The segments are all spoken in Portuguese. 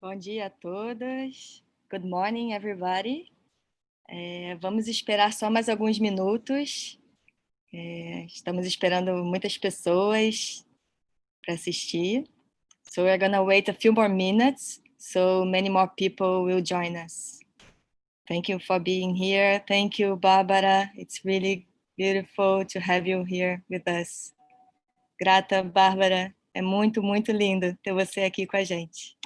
Bom dia a todas. Good morning, everybody. Vamos esperar só mais alguns minutos. Estamos esperando muitas pessoas para assistir. So we're gonna wait a few more minutes so many more people will join us. Thank you for being here. Thank you, Bárbara. It's really beautiful to have you here with us. Grata, Bárbara. É muito, muito lindo ter você aqui com a gente.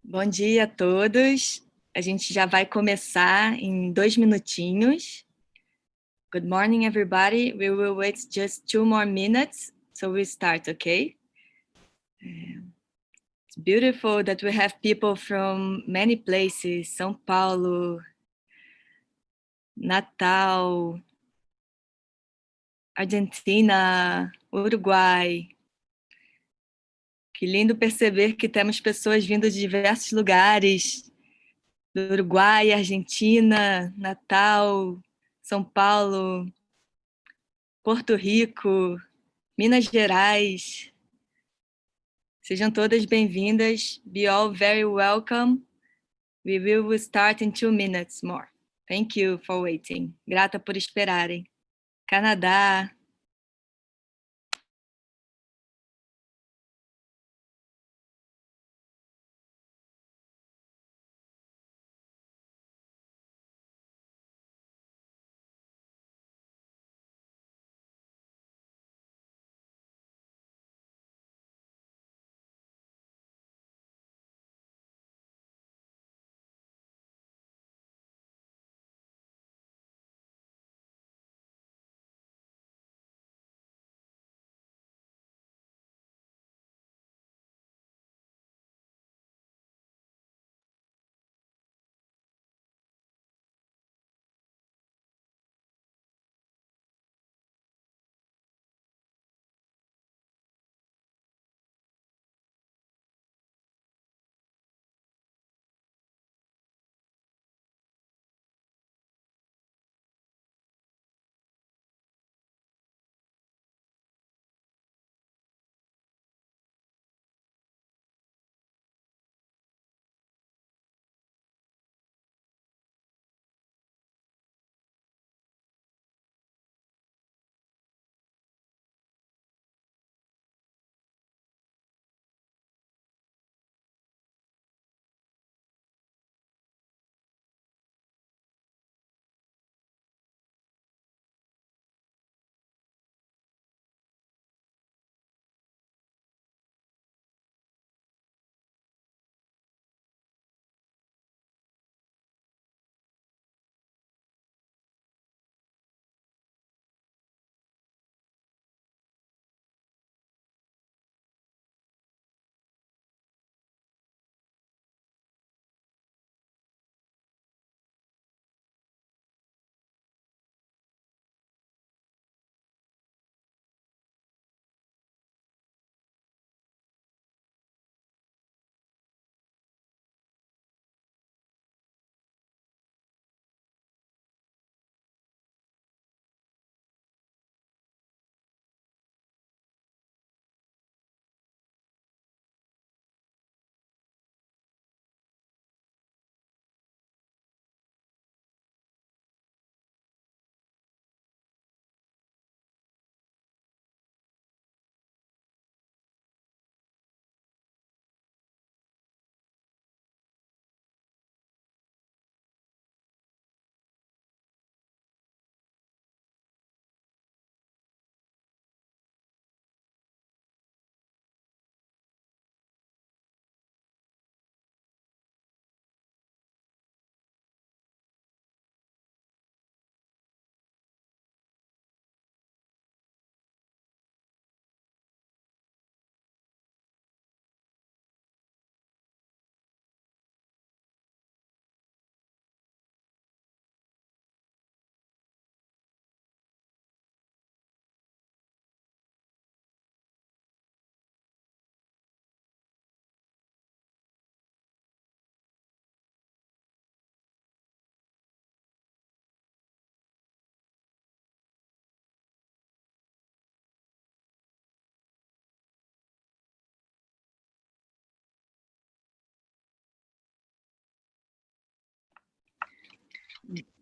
Bom dia a todos. A gente já vai começar em 2 minutinhos. Good morning, everybody. We will wait just 2 more minutes, so we'll start, okay? It's beautiful that we have people from many places. São Paulo, Natal, Argentina, Uruguai. Que lindo perceber que temos pessoas vindo de diversos lugares, do Uruguai, Argentina, Natal, São Paulo, Porto Rico, Minas Gerais. Sejam todas bem-vindas. Be all very welcome. We will start in 2 minutes more. Thank you for waiting. Grata por esperarem. Canadá.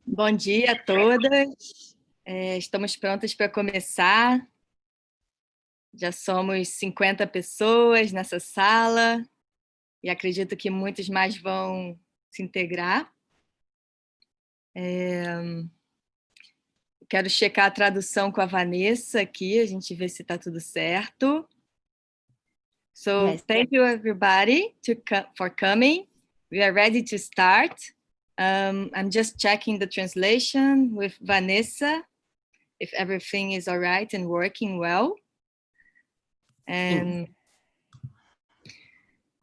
Bom dia a todas. Estamos prontas para começar. Já somos 50 pessoas nessa sala e acredito que muitos mais vão se integrar. Quero checar a tradução com a Vanessa aqui, a gente vê se está tudo certo. So, Yes. thank you everybody for coming. we are ready to start. I'm just checking the translation with Vanessa, if everything is all right and working well. And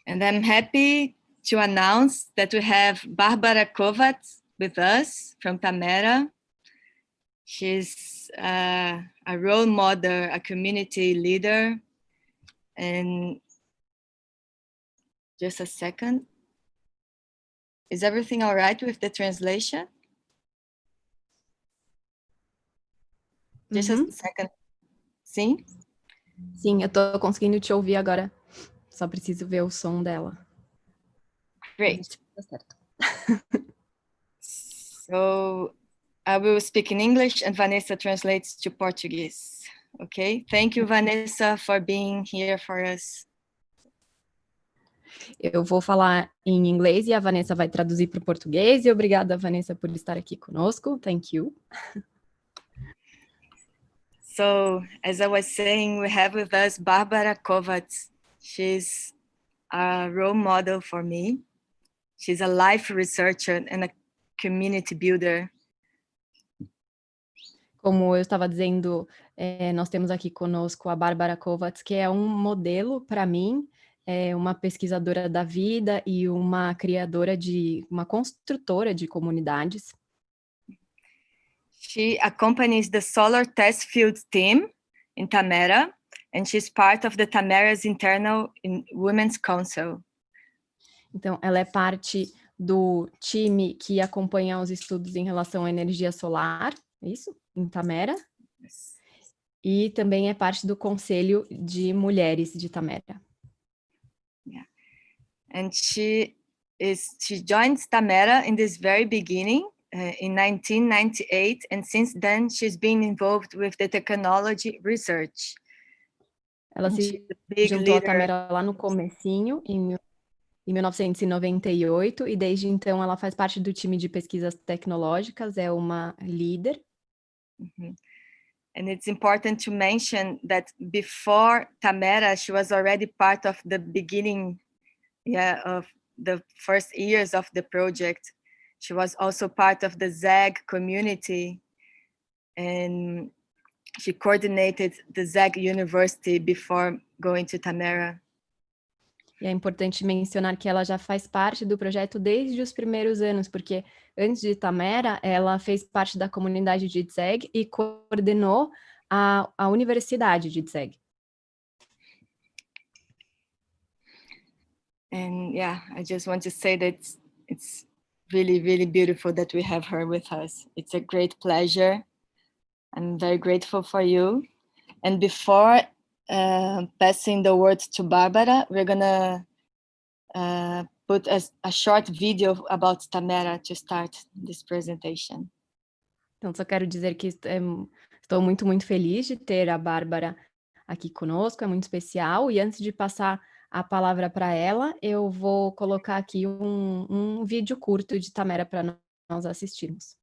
I'm happy to announce that we have Barbara Kovats with us from Tamera. She's a role model, a community leader. And just a second. Is everything all right with the translation? Just a second. Sim? Sim, eu tô conseguindo te ouvir agora. Só preciso ver o som dela. Great. So I will speak in English and Vanessa translates to Portuguese. Okay? Thank you, Vanessa, for being here for us. Eu vou falar em inglês e a Vanessa vai traduzir para o português. E obrigada, Vanessa, por estar aqui conosco. Thank you. So, as I was saying, we have with us Barbara Kovats. She's a role model for me. She's a life researcher and a community builder. Como eu estava dizendo, nós temos aqui conosco a Barbara Kovats, que é um modelo para mim, uma pesquisadora da vida e uma uma construtora de comunidades. She accompanies the Solar Test Field team in Tamera, and she's part of the Tamera's Internal Women's Council. Então, ela é parte do time que acompanha os estudos em relação à energia solar, isso? Em Tamera. Yes. E também é parte do Conselho de Mulheres de Tamera. Yeah. And she joined Tamera in this very beginning, in 1998, and since then she's been involved with the technology research. Ela se juntou à Tamera lá no comecinho, em 1998, e desde então ela faz parte do time de pesquisas tecnológicas, é uma líder. Mm-hmm. And it's important to mention that before Tamera, she was already part of the beginning, of the first years of the project. She was also part of the ZEG community, and she coordinated the ZEG University before going to Tamera. E é importante mencionar que ela já faz parte do projeto desde os primeiros anos, porque antes de Tamera, ela fez parte da comunidade de ZEG e coordenou a universidade de ZEG. And yeah, I just want to say that it's really, really beautiful that we have her with us. It's a great pleasure. I'm very grateful for you. And before passing the word to Barbara, we're gonna put a short video about Tamera to start this presentation. Então, só quero dizer que estou muito, muito feliz de ter a Bárbara aqui conosco, é muito especial. E antes de passar a palavra para ela, eu vou colocar aqui um vídeo curto de Tamera para nós assistirmos.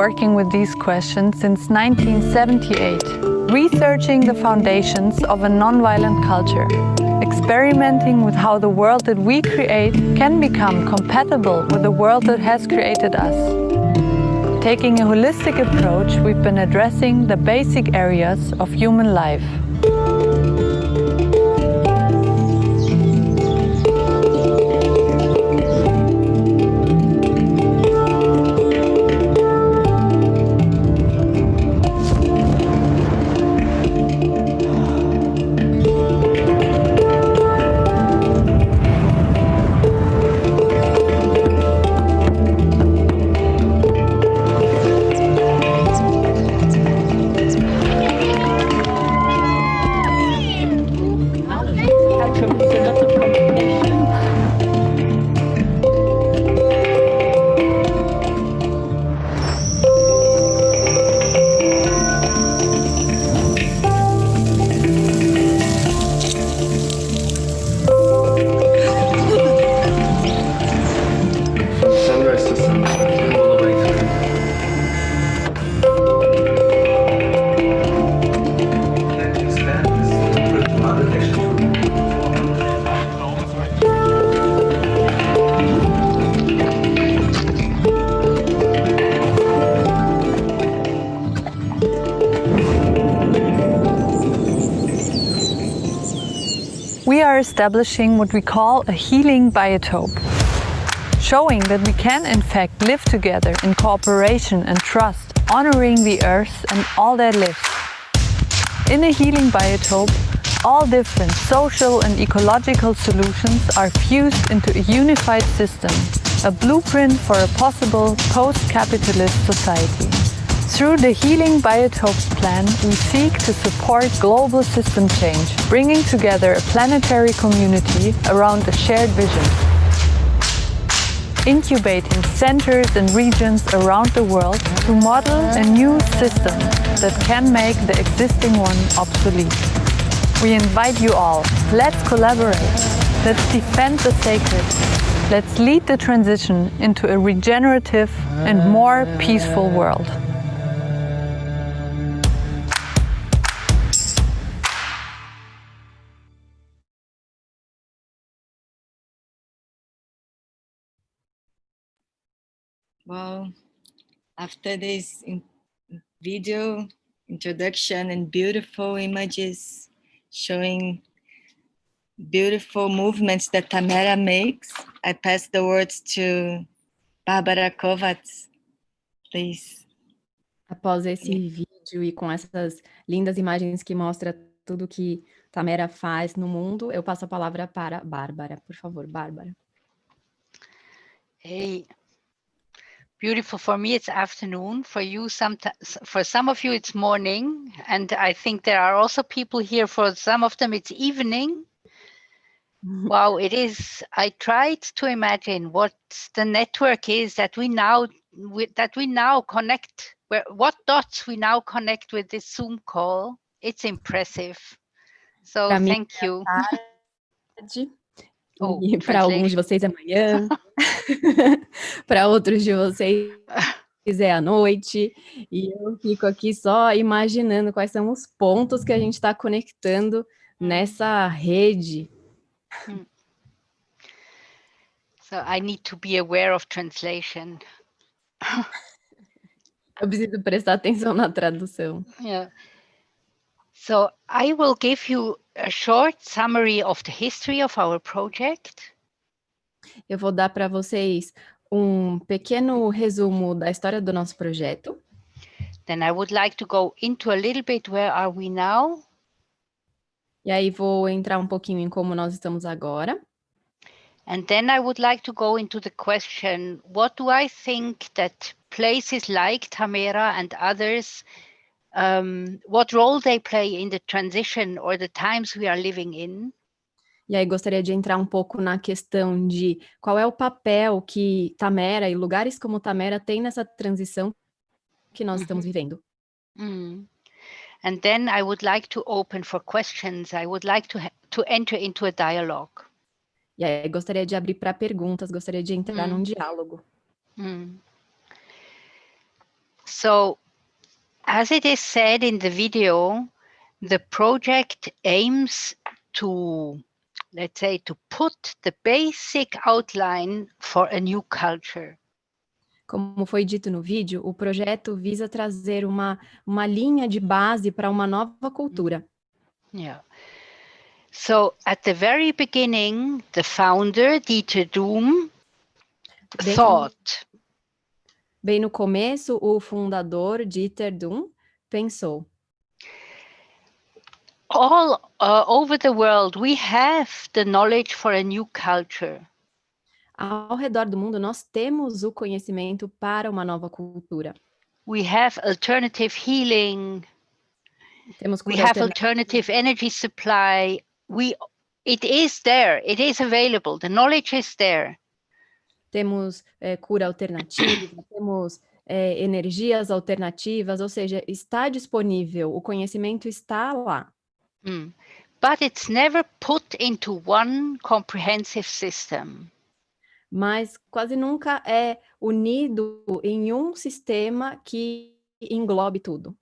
working with these questions since 1978, researching the foundations of a nonviolent culture, experimenting with how the world that we create can become compatible with the world that has created us. Taking a holistic approach, we've been addressing the basic areas of human life. We are establishing what we call a healing biotope, showing that we can in fact live together in cooperation and trust, honoring the earth and all that lives. In a healing biotope, all different social and ecological solutions are fused into a unified system, a blueprint for a possible post-capitalist society. Through the Healing Biotopes plan, we seek to support global system change, bringing together a planetary community around a shared vision. Incubating centers and regions around the world to model a new system that can make the existing one obsolete. We invite you all, let's collaborate, let's defend the sacred, let's lead the transition into a regenerative and more peaceful world. Well, after this video introduction and beautiful images showing beautiful movements that Tamera makes, I pass the words to Barbara Kovats, please. Após esse vídeo e com essas lindas imagens que mostra tudo que Tamera faz no mundo, eu passo a palavra para Bárbara. Por favor, Bárbara. Hey, beautiful. For me, it's afternoon. For you, for some of you, it's morning. And I think there are also people here, for some of them, it's evening. Wow, it is. I tried to imagine what the network is that we now connect, what dots we now connect with this Zoom call. It's impressive. So thank you. E para alguns de vocês é manhã, para outros de vocês é à noite, e eu fico aqui só imaginando quais são os pontos que a gente está conectando nessa rede. So I need to be aware of translation. Eu preciso prestar atenção na tradução. Yeah. So I will give you a short summary of the history of our project. Eu vou dar para vocês um pequeno resumo da história do nosso projeto. Then I would like to go into a little bit where are we now. E aí vou entrar um pouquinho em como nós estamos agora. And then I would like to go into the question, what do I think that places like Tamera and others, what role they play in the transition or the times we are living in? E aí gostaria de entrar um pouco na questão de qual é o papel que Tamera e lugares como Tamera têm nessa transição que nós estamos vivendo. And then I would like to open for questions. I would like to enter into a dialogue. E aí gostaria de abrir para perguntas, gostaria de entrar num diálogo. So, as it is said in the video, the project aims to, let's say, to put the basic outline for a new culture. Como foi dito no vídeo, o projeto visa trazer uma linha de base para uma nova cultura. Yeah. So at the very beginning, the founder, Dieter Doom, thought. Bem no começo, o fundador, Dieter Doom, pensou: all over the world, we have the knowledge for a new culture. Ao redor do mundo, nós temos o conhecimento para uma nova cultura. We have alternative healing. We have alternative energy supply. It is there. It is available. The knowledge is there. Temos cura alternativa, temos energias alternativas, ou seja, está disponível, o conhecimento está lá. But it's never put into one comprehensive system. Mas quase nunca é unido em um sistema que englobe tudo.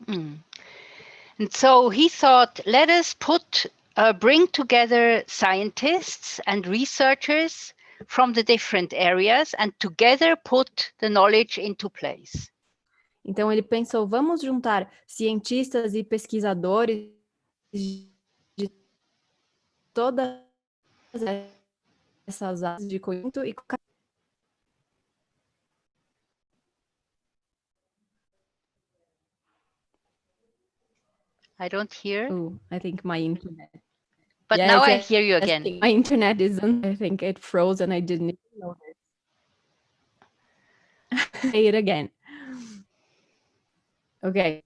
And so he thought, let us bring together scientists and researchers from the different areas and together put the knowledge into place. Então ele pensou, vamos juntar cientistas e pesquisadores de todas essas áreas de conhecimento e I don't hear. Oh, I think my internet. But now I hear you again. My internet isn't. I think it froze and I didn't even notice. Say it again. Ok.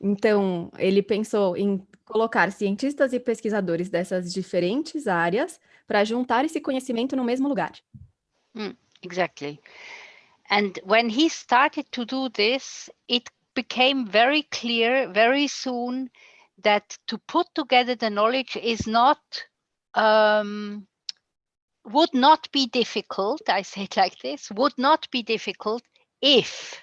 Então, ele pensou em colocar cientistas e pesquisadores dessas diferentes áreas para juntar esse conhecimento no mesmo lugar. Exactly. And when he started to do this, it became very clear very soon that to put together the knowledge is not, would not be difficult, I say it like this, would not be difficult if.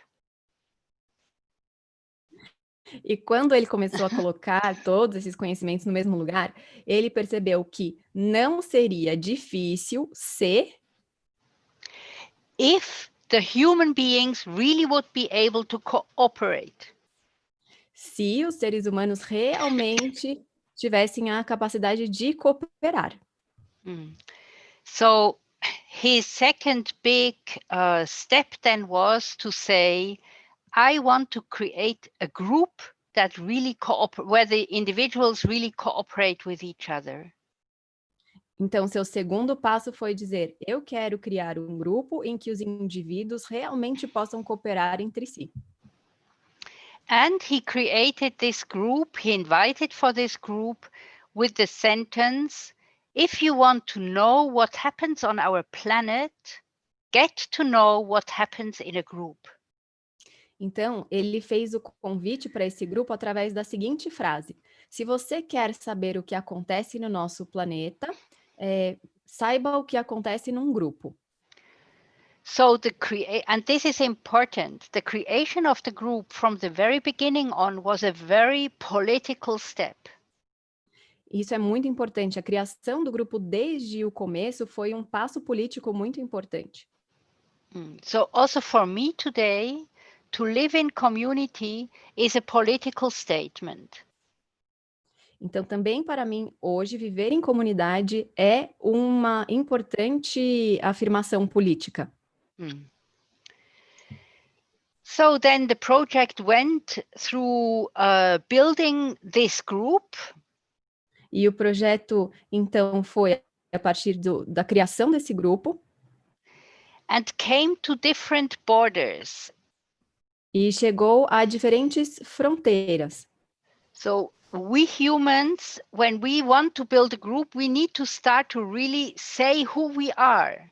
E quando ele começou a colocar todos esses conhecimentos no mesmo lugar, ele percebeu que não seria difícil if the human beings really would be able to cooperate. Se os seres humanos realmente tivessem a capacidade de cooperar. So his second big step then was to say, I want to create a group that really where the individuals really cooperate with each other. Então, seu segundo passo foi dizer, eu quero criar um grupo em que os indivíduos realmente possam cooperar entre si. And he created this group, he invited for this group with the sentence, if you want to know what happens on our planet, get to know what happens in a group. Então, ele fez o convite para esse grupo através da seguinte frase: se você quer saber o que acontece no nosso planeta, saiba o que acontece num grupo. So and this is important, the creation of the group from the very beginning on was a very political step. Isso é muito importante. A criação do grupo desde o começo foi um passo político muito importante. So also for me today, to live in community is a political statement. Então, também para mim, hoje, viver em comunidade é uma importante afirmação política. So then the project went through building this group. E o projeto, então, foi a partir da criação desse grupo. And came to different borders. E chegou a diferentes fronteiras. So we humans, when we want to build a group, we need to start to really say who we are.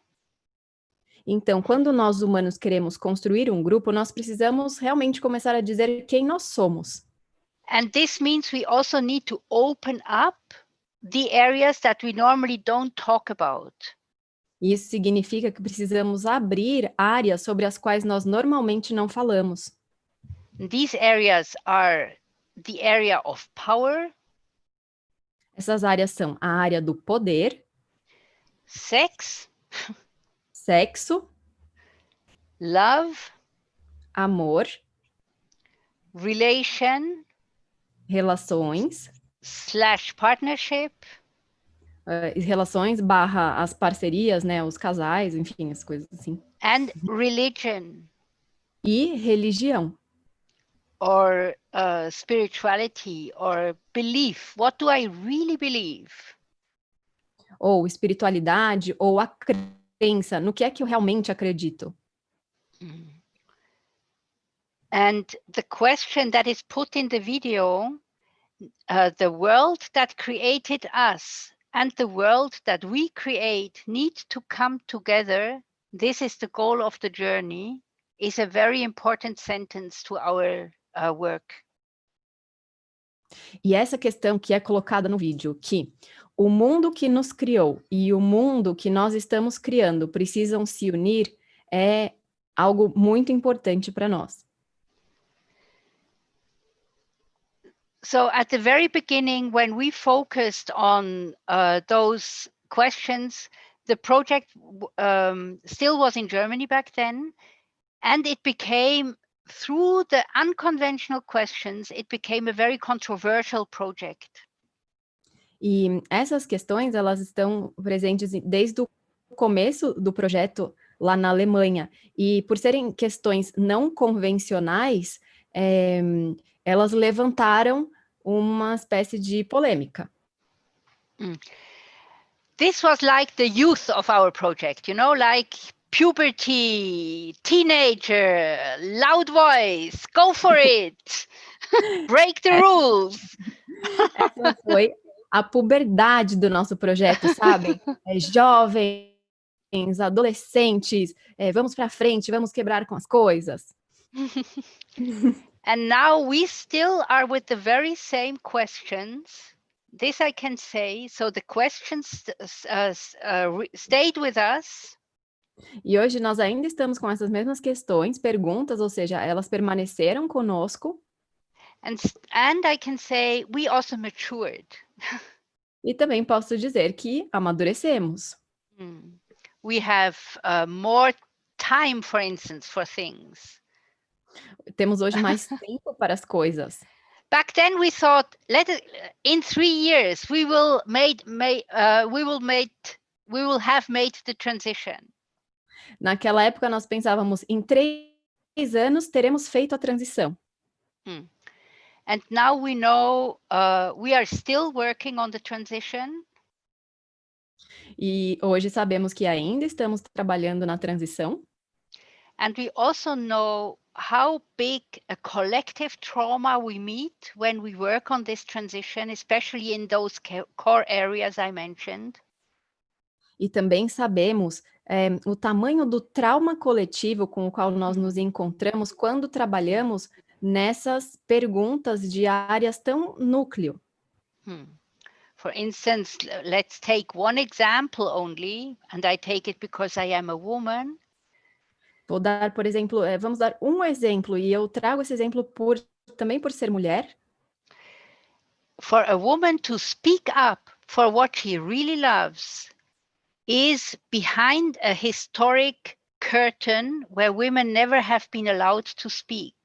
Então, quando nós humanos queremos construir um grupo, nós precisamos realmente começar a dizer quem nós somos. And this means we also need to open up the areas that we normally don't talk about. Isso significa que precisamos abrir áreas sobre as quais nós normalmente não falamos. These areas are the area of power, Essas áreas são a área do poder, sex, sexo, love, amor, relation, relações, / partnership, relações barra as parcerias, né, os casais, enfim, as coisas assim. and religion, E religião, or spirituality, or belief. What do I really believe? ou espiritualidade, ou a crença, no que é que eu realmente acredito. And the question that is put in the video, the world that created us and the world that we create need to come together. This is the goal of the journey, is a very important sentence to our work. E essa questão que é colocada no vídeo, que o mundo que nos criou e o mundo que nós estamos criando precisam se unir, é algo muito importante para nós. So at the very beginning, when we focused on those questions, the project still was in Germany back then, and it became, through the unconventional questions, it became a very controversial project. E essas questões, elas estão presentes desde o começo do projeto lá na Alemanha. E por serem questões não convencionais, elas levantaram uma espécie de polêmica. This was like the youth of our project, you know, like puberty, teenager, loud voice, go for it, break the rules. Essa foi a puberdade do nosso projeto, sabe? Jovens, adolescentes, vamos para frente, vamos quebrar com as coisas. And now we still are with the very same questions. This I can say. So the questions stayed with us. E hoje nós ainda estamos com essas mesmas questões, perguntas, ou seja, elas permaneceram conosco. And I can say we also matured. E também posso dizer que amadurecemos. We have more time, for instance, for things. Temos hoje mais tempo para as coisas. Back then we thought, in 3 years we will have made the transition. Naquela época nós pensávamos, em 3 anos teremos feito a transição. And now we know we are still working on the transition. E hoje sabemos que ainda estamos trabalhando na transição. And we also know how big a collective trauma we meet when we work on this transition, especially in those core areas I mentioned. E também sabemos o tamanho do trauma coletivo com o qual nós nos encontramos quando trabalhamos nessas perguntas de áreas tão núcleo. For instance, let's take one example only, and I take it because I am a woman. Vou dar, por exemplo, vamos dar um exemplo, e eu trago esse exemplo também por ser mulher. For a woman to speak up for what she really loves is behind a historic curtain where women never have been allowed to speak.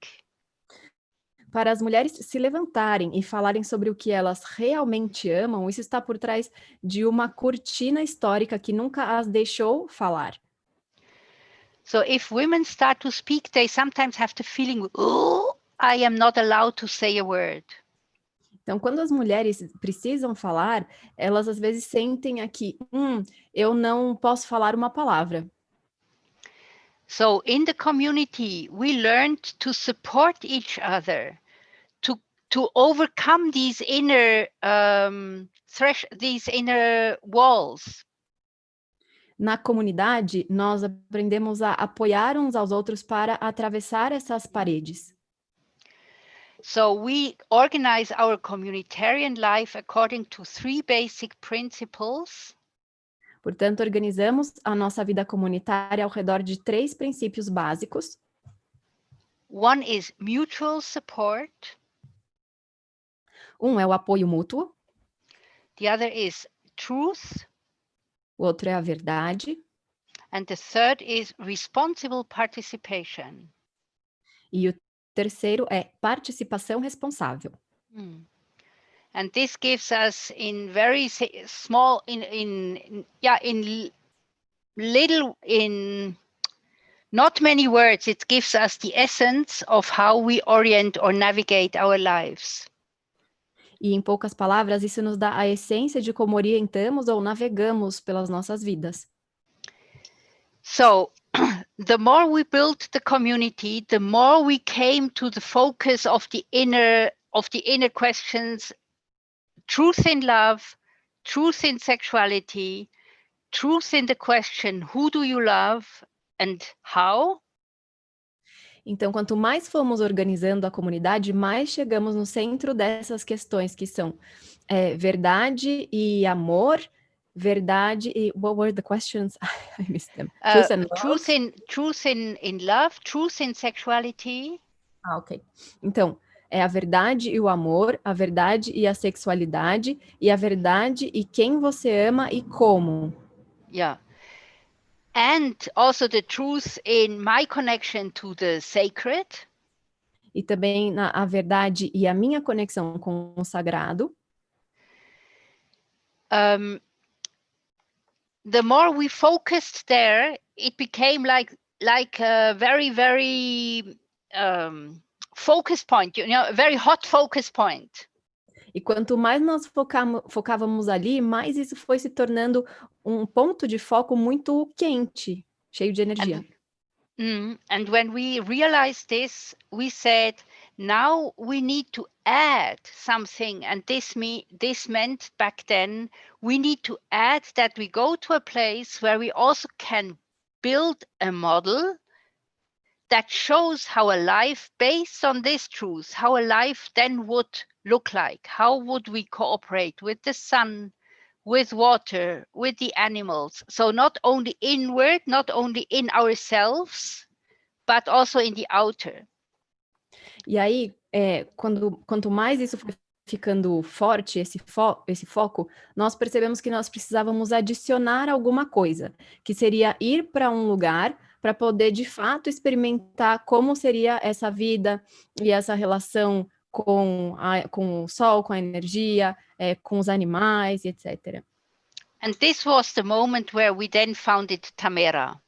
Para as mulheres se levantarem e falarem sobre o que elas realmente amam, isso está por trás de uma cortina histórica que nunca as deixou falar. So if women start to speak, they sometimes have the feeling, oh, I am not allowed to say a word. Então, quando as mulheres precisam falar, elas às vezes sentem aqui, eu não posso falar uma palavra. So in the community, we learned to support each other, to overcome these inner walls. Na comunidade, nós aprendemos a apoiar uns aos outros para atravessar essas paredes. So we organize our communitarian life according to 3 basic principles. Portanto, organizamos a nossa vida comunitária ao redor de 3 princípios básicos. One is mutual support. Um é o apoio mútuo, The other is truth. o outro é a verdade, And the third is responsible participation. e o terceiro é participação responsável. And this gives us in very small, in not many words, it gives us the essence of how we orient or navigate our lives. E em poucas palavras, isso nos dá a essência de como orientamos ou navegamos pelas nossas vidas. So, the more we built the community, the more we came to the focus of the inner questions: truth in love, truth in sexuality, truth in the question, who do you love and how? Então, quanto mais fomos organizando a comunidade, mais chegamos no centro dessas questões que são verdade e amor, verdade e... What were the questions? I missed them. Truth and love. Truth in love, truth in sexuality. Ok. Então, é a verdade e o amor, a verdade e a sexualidade, e a verdade e quem você ama e como. Yeah. And also the truth in my connection to the sacred. E também a verdade e a minha conexão com o sagrado. The more we focused there, it became like a very, very focus point, a very hot focus point. E quanto mais nós focávamos ali, mais isso foi se tornando um ponto de foco muito quente, cheio de energia. And when we realized this, we said, now we need to add something. And this meant back then, we need to add that we go to a place where we also can build a model that shows how a life based on this truth, how a life then would look like. How would we cooperate with the sun, with water, with the animals? So not only inward, not only in ourselves, but also in the outer. E aí, quanto mais isso foi ficando forte, esse foco, nós percebemos que nós precisávamos adicionar alguma coisa, que seria ir para um lugar para poder, de fato, experimentar como seria essa vida e essa relação com o sol, com a energia, com os animais, etc. And this was the moment where we then founded Tamera.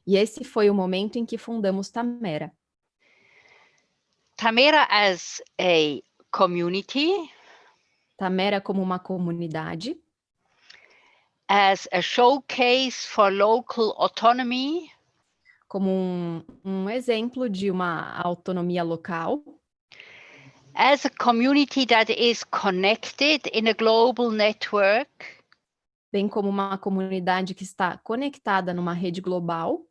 E esse foi o momento em que fundamos Tamera. Tamera as a community. Tamera como uma comunidade. As a showcase for local autonomy. Como um exemplo de uma autonomia local. As a community that is connected in a global network. Bem como uma comunidade que está conectada numa rede global.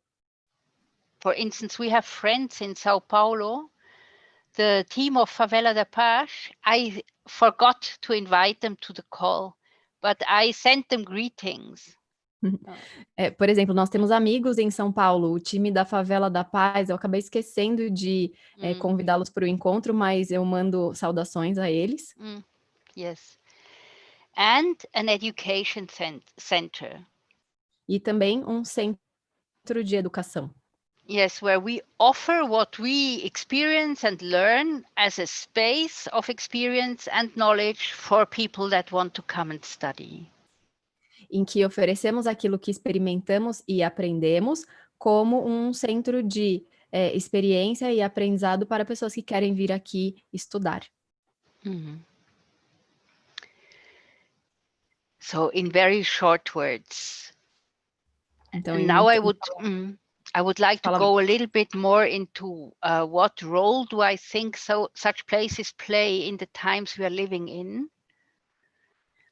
For instance, we have friends in São Paulo. The team of Favela da Paz, I forgot to invite them to the call, but I sent them greetings. Por exemplo, nós temos amigos em São Paulo, o time da Favela da Paz, eu acabei esquecendo de convidá-los para o encontro, mas eu mando saudações a eles. Yes. And an education center. E também um centro de educação. Yes, where we offer what we experience and learn as a space of experience and knowledge for people that want to come and study. Em que oferecemos aquilo que experimentamos e aprendemos como um centro de experiência e aprendizado para pessoas que querem vir aqui estudar. So, in very short words, então, now I would like to go a little bit more into what role do I think such places play in the times we are living in.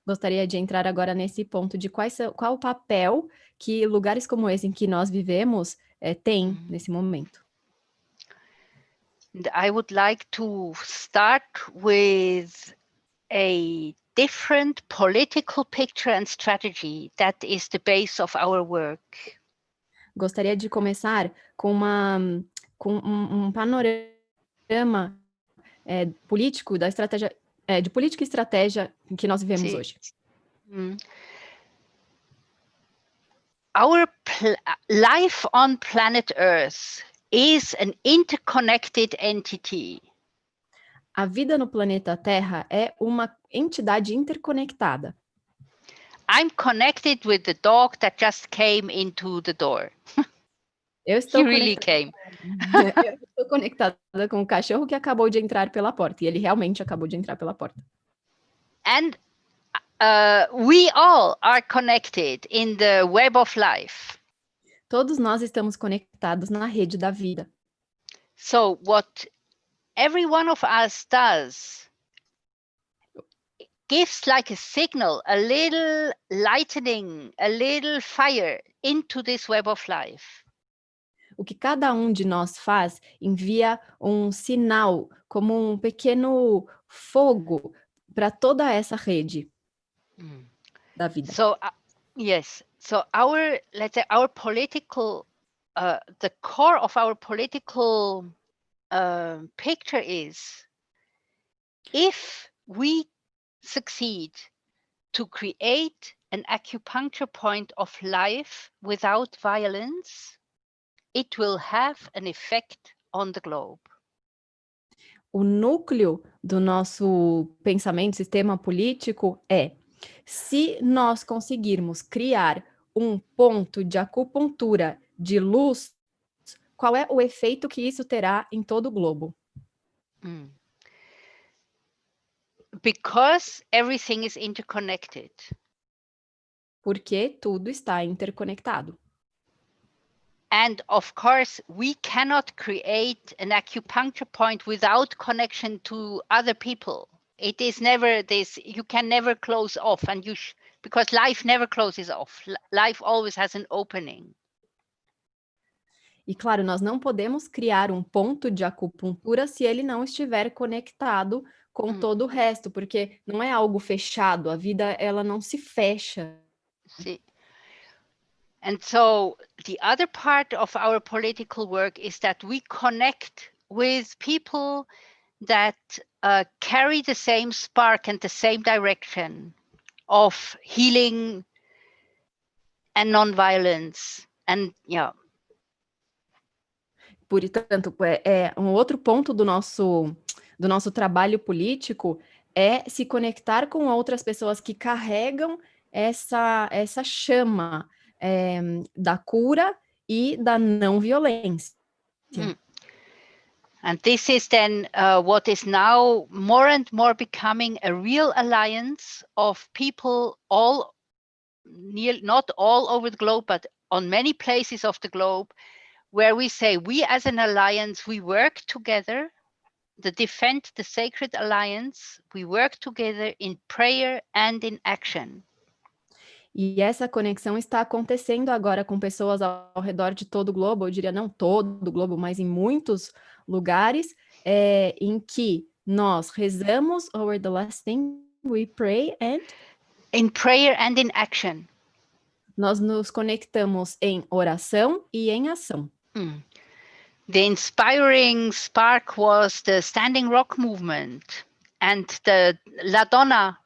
Gostaria de entrar agora nesse ponto de qual o papel que lugares como esse em que nós vivemos têm nesse momento. And I would like to start with a different political picture and strategy that is the base of our work. Gostaria de começar com um panorama político da estratégia, de política e estratégia que nós vivemos hoje. Our life on planet Earth is an interconnected entity. A vida no planeta Terra é uma entidade interconectada. I'm connected with the dog that just came into the door. Eu estou He really came. Eu estou conectada com o cachorro que acabou de entrar pela porta. E ele realmente acabou de entrar pela porta. And we all are connected in the web of life. Todos nós estamos conectados na rede da vida. So what every one of us does gives like a signal, a little lightening, a little fire into this web of life. O que cada um de nós faz envia um sinal, como um pequeno fogo para toda essa rede da vida. So yes, so let's say our political, the core of our political picture is, if we succeed to create an acupuncture point of life without violence, it will have an effect on the globe. O núcleo do nosso pensamento, sistema político é: se nós conseguirmos criar um ponto de acupuntura de luz, qual é o efeito que isso terá em todo o globo? Because everything is interconnected. Porque tudo está interconectado. And of course, we cannot create an acupuncture point without connection to other people. It is never this, you can never close off, and because life never closes off. Life always has an opening. E claro, nós não podemos criar um ponto de acupuntura se ele não estiver conectado com todo o resto, porque não é algo fechado, a vida ela não se fecha. See? And so the other part of our political work is that we connect with people that carry the same spark and the same direction of healing and non-violence. And yeah. Portanto, um outro ponto do nosso trabalho político é se conectar com outras pessoas que carregam essa chama da cura e da não violência. And this is then what is now more and more becoming a real alliance of people not all over the globe, but on many places of the globe, where we say, we as an alliance, we work together to defend the sacred alliance, we work together in prayer and in action. E essa conexão está acontecendo agora com pessoas ao redor de todo o globo, eu diria não todo o globo, mas em muitos lugares, em que nós rezamos, over the last thing, we pray and... In prayer and in action. Nós nos conectamos em oração e em ação. The inspiring spark was the Standing Rock movement and the La Donna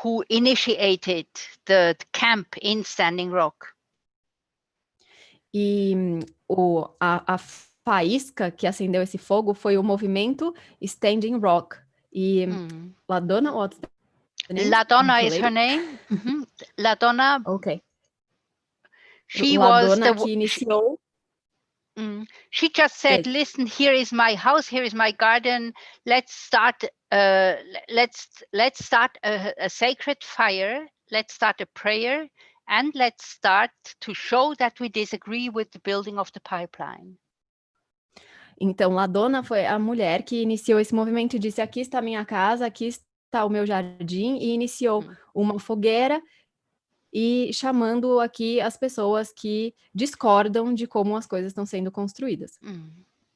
who initiated the camp in Standing Rock. E a faísca que acendeu esse fogo foi o movimento Standing Rock. E La Donna, what's the name? La Donna is her name. La Donna. Okay. She La was Donna que iniciou. She just said, listen, here is my house, here is my garden. Let's start a sacred fire. Let's start a prayer, and let's start to show that we disagree with the building of the pipeline. Então, La Donna foi a mulher que iniciou esse movimento e disse, aqui está a minha casa, aqui está o meu jardim, e iniciou uma fogueira e chamando aqui as pessoas que discordam de como as coisas estão sendo construídas.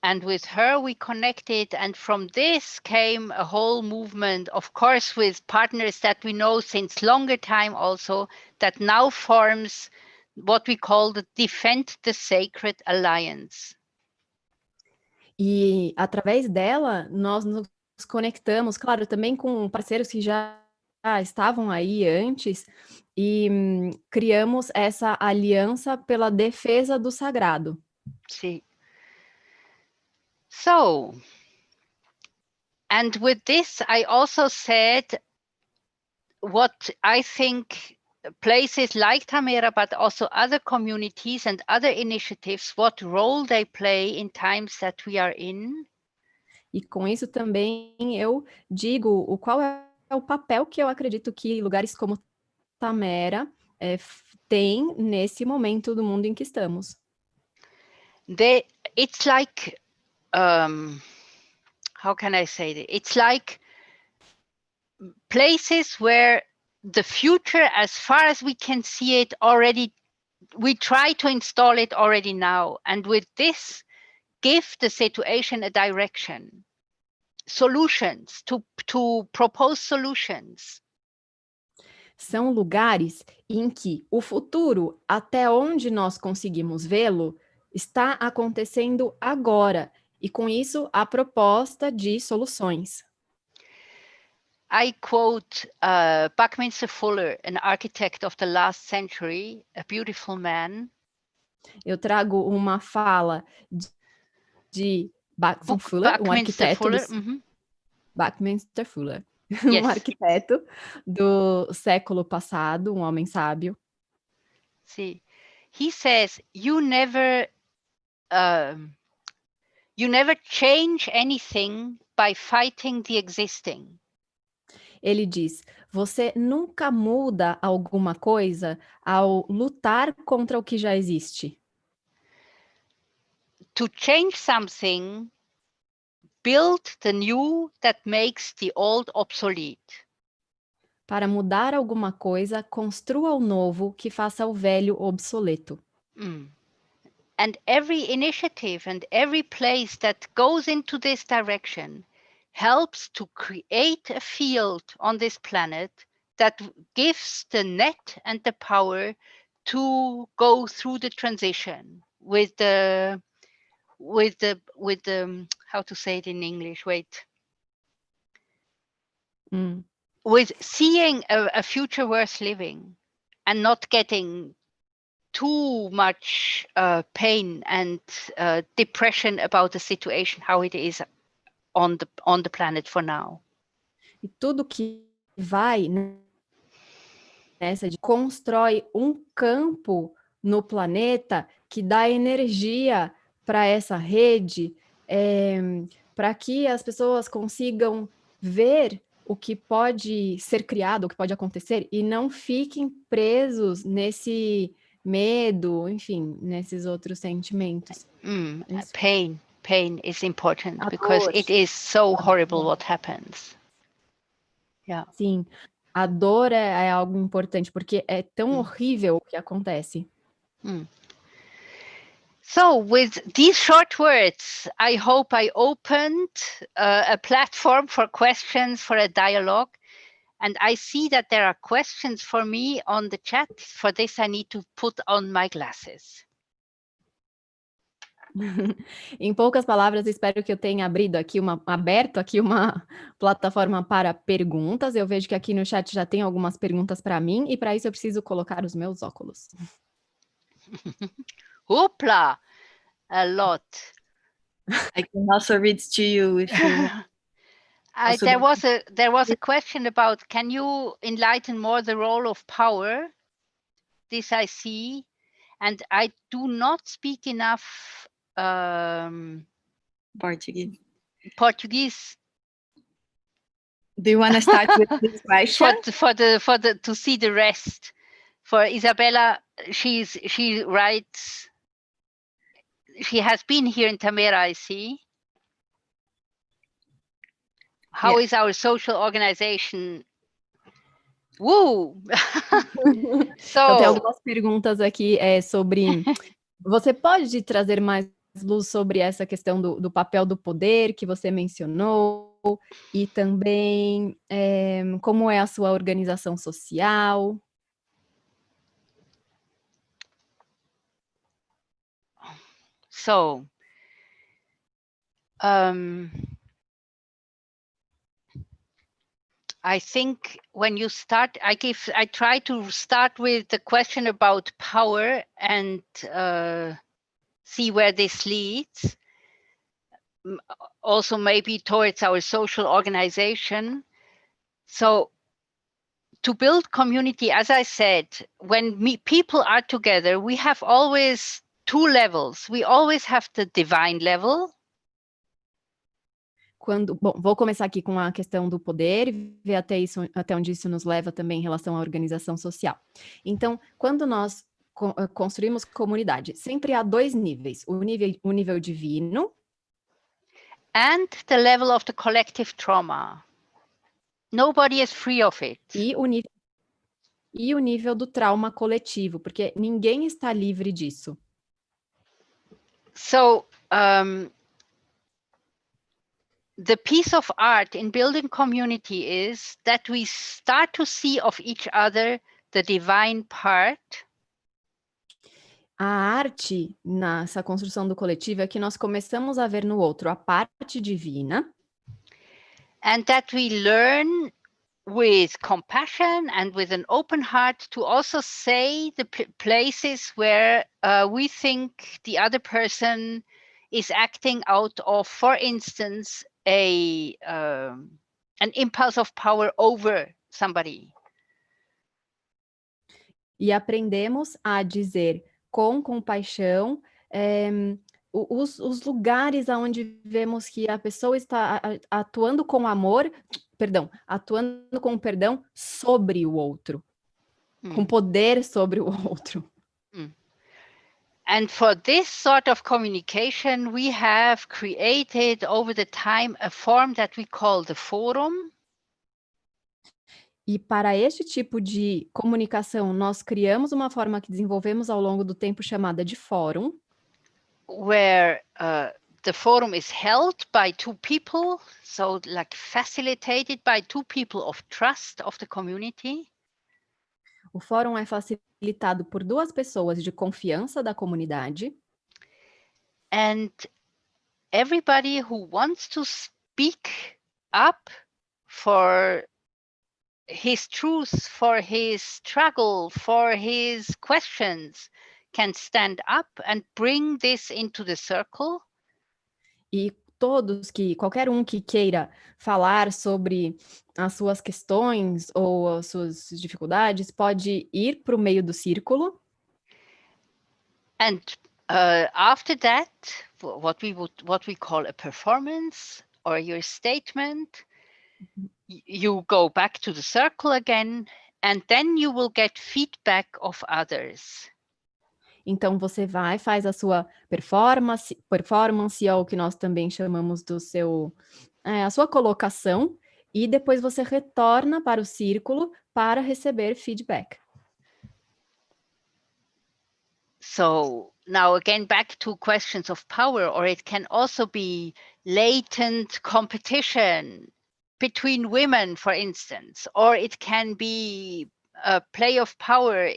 And with her, we connected. And from this came a whole movement, of course, with partners that we know since longer time also, that now forms what we call the Defend the Sacred Alliance. E através dela, nós nos conectamos, claro, também com parceiros que já estavam aí antes, e criamos essa aliança pela defesa do sagrado. See. So, and with this, I also said what I think places like Tamera, but also other communities and other initiatives, what role they play in times that we are in. E com isso também eu digo qual é o papel que eu acredito que lugares como Tamera têm nesse momento do mundo em que estamos. It's like, how can I say it? It's like places where the future, as far as we can see it already, we try to install it already now. And with this, give the situation a direction, solutions, to propose solutions. São lugares em que o futuro, até onde nós conseguimos vê-lo, está acontecendo agora. E com isso, a proposta de soluções. I quote Buckminster Fuller, an architect of the last century, a beautiful man. Eu trago uma fala de Buckminster Fuller, um arquiteto Buckminster Fuller, Yes. um arquiteto do século passado, um homem sábio. See, he says, you never change anything by fighting the existing. Ele diz, você nunca muda alguma coisa ao lutar contra o que já existe. To change something, build the new that makes the old obsolete. Para mudar alguma coisa, construa o novo que faça o velho obsoleto. And every initiative and every place that goes into this direction helps to create a field on this planet that gives the net and the power to go through the transition with the how to say it in English, with seeing a future worth living and not getting too much pain and depression about the situation, how it is on the planet for now. E tudo que vai nessa de constrói um campo no planeta que dá energia para essa rede, para que as pessoas consigam ver o que pode ser criado, o que pode acontecer, e não fiquem presos nesse medo, enfim, nesses outros sentimentos. Pain is important because it is so horrible what happens. Yeah. Sim, a dor é algo importante, porque é tão horrível o que acontece. So with these short words, I hope I opened a platform for questions, for a dialogue. And I see that there are questions for me on the chat. For this, I need to put on my glasses. Em poucas palavras, espero que eu tenha aberto aqui uma plataforma para perguntas. Eu vejo que aqui no chat já tem algumas perguntas para mim, e para isso eu preciso colocar os meus óculos. Hoopla! A lot. I can also read to you if you there was a question about, can you enlighten more the role of power? This I see, and I do not speak enough Portuguese. Do you want to start with this question? To see the rest. For Isabella, she writes. She has been here in Tamera, I see. How is our social organization? Woo! Então, tem algumas perguntas aqui sobre... Você pode trazer mais luz sobre essa questão do papel do poder que você mencionou, e também como é a sua organização social. So, I think when you start, I try to start with the question about power and see where this leads. Also maybe towards our social organization. So to build community, as I said, when people are together, we have always two levels. We always have the divine level. Bom, vou começar aqui com a questão do poder e ver até onde isso nos leva também em relação à organização social. Então, quando nós construímos comunidade, sempre há dois níveis, o nível divino and the level of the collective trauma. Nobody is free of it. E o nível do trauma coletivo, porque ninguém está livre disso. So, the piece of art in building community is that we start to see of each other the divine part. A arte nessa construção do coletivo é que nós começamos a ver no outro a parte divina. And that we learn with compassion and with an open heart to also say the places where we think the other person is acting out of, for instance, an impulse of power over somebody. E aprendemos a dizer com compaixão os lugares onde vemos que a pessoa está atuando com amor, atuando com perdão sobre o outro, com poder sobre o outro. And for this sort of communication, we have created over the time a form that we call the forum. E para este tipo de comunicação, nós criamos uma forma que desenvolvemos ao longo do tempo chamada de fórum. Where the forum is held by two people, so like facilitated by two people of trust of the community. O fórum é facilitado por duas pessoas de confiança da comunidade. And everybody who wants to speak up for his truth, for his struggle, for his questions, can stand up and bring this into the circle. E qualquer um que queira falar sobre as suas questões ou as suas dificuldades, pode ir para o meio do círculo. And after that, what we call a performance or your statement, you go back to the circle again, and then you will get feedback of others. Então você faz a sua performance, ou o que nós também chamamos a sua colocação, e depois você retorna para o círculo para receber feedback. So now again, back to questions of power, or it can also be latent competition between women, for instance, or it can be a play of power.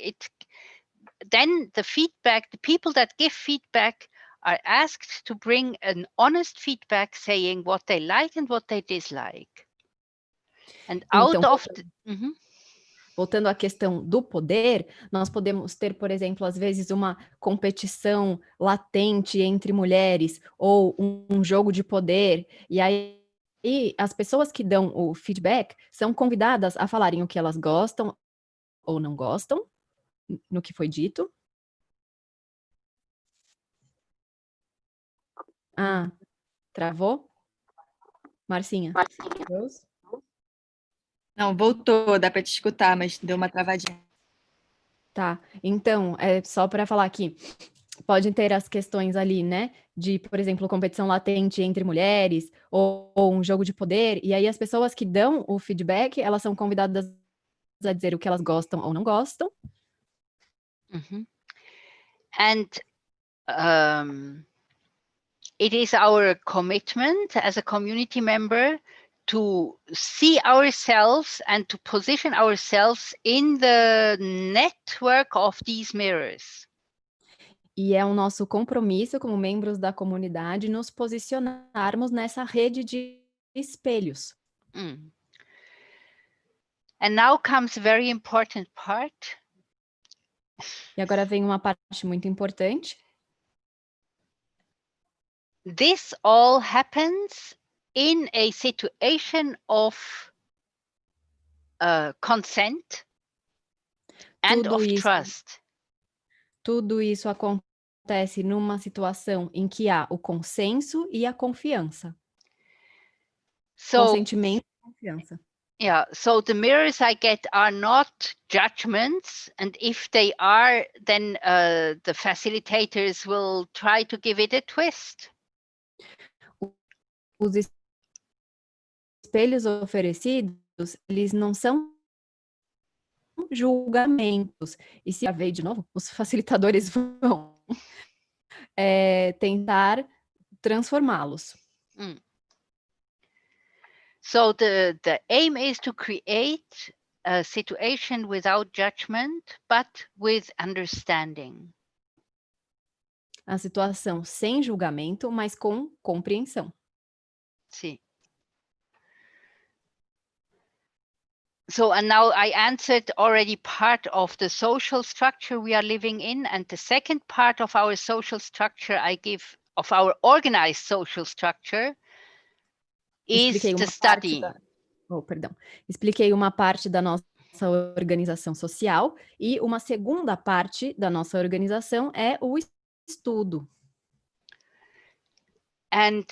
Then the people that give feedback are asked to bring an honest feedback saying what they like and what they dislike. And voltando à questão do poder, nós podemos ter, por exemplo, às vezes uma competição latente entre mulheres ou um jogo de poder, e aí as pessoas que dão o feedback são convidadas a falarem o que elas gostam ou não gostam no que foi dito. Travou? Marcinha? Não, voltou, dá para te escutar, mas deu uma travadinha. Tá, então, só para falar aqui, podem ter as questões ali, né, de, por exemplo, competição latente entre mulheres, ou um jogo de poder, e aí as pessoas que dão o feedback, elas são convidadas a dizer o que elas gostam ou não gostam. And it is our commitment as a community member to see ourselves and to position ourselves in the network of these mirrors. E é o nosso compromisso como membros da comunidade nos posicionarmos nessa rede de espelhos. And now comes a very important part. E agora vem uma parte muito importante. This all happens in a situation of consent and Tudo of isso- trust. Tudo isso acontece numa situação em que há o consenso e a confiança. So, Consentimento e confiança. yeah, so the mirrors I get are not judgments, and if they are, then the facilitators will try to give it a twist. Os espelhos oferecidos, eles não são julgamentos. E se veio de novo, os facilitadores vão tentar transformá-los. So the aim is to create a situation without judgment, but with understanding. A situação sem julgamento, mas com compreensão. See. So, and now I answered already part of the social structure we are living in, and the second part of our social structure I give, of our organized social structure, is the study. Expliquei uma parte da nossa organização social e uma segunda parte da nossa organização é o estudo. And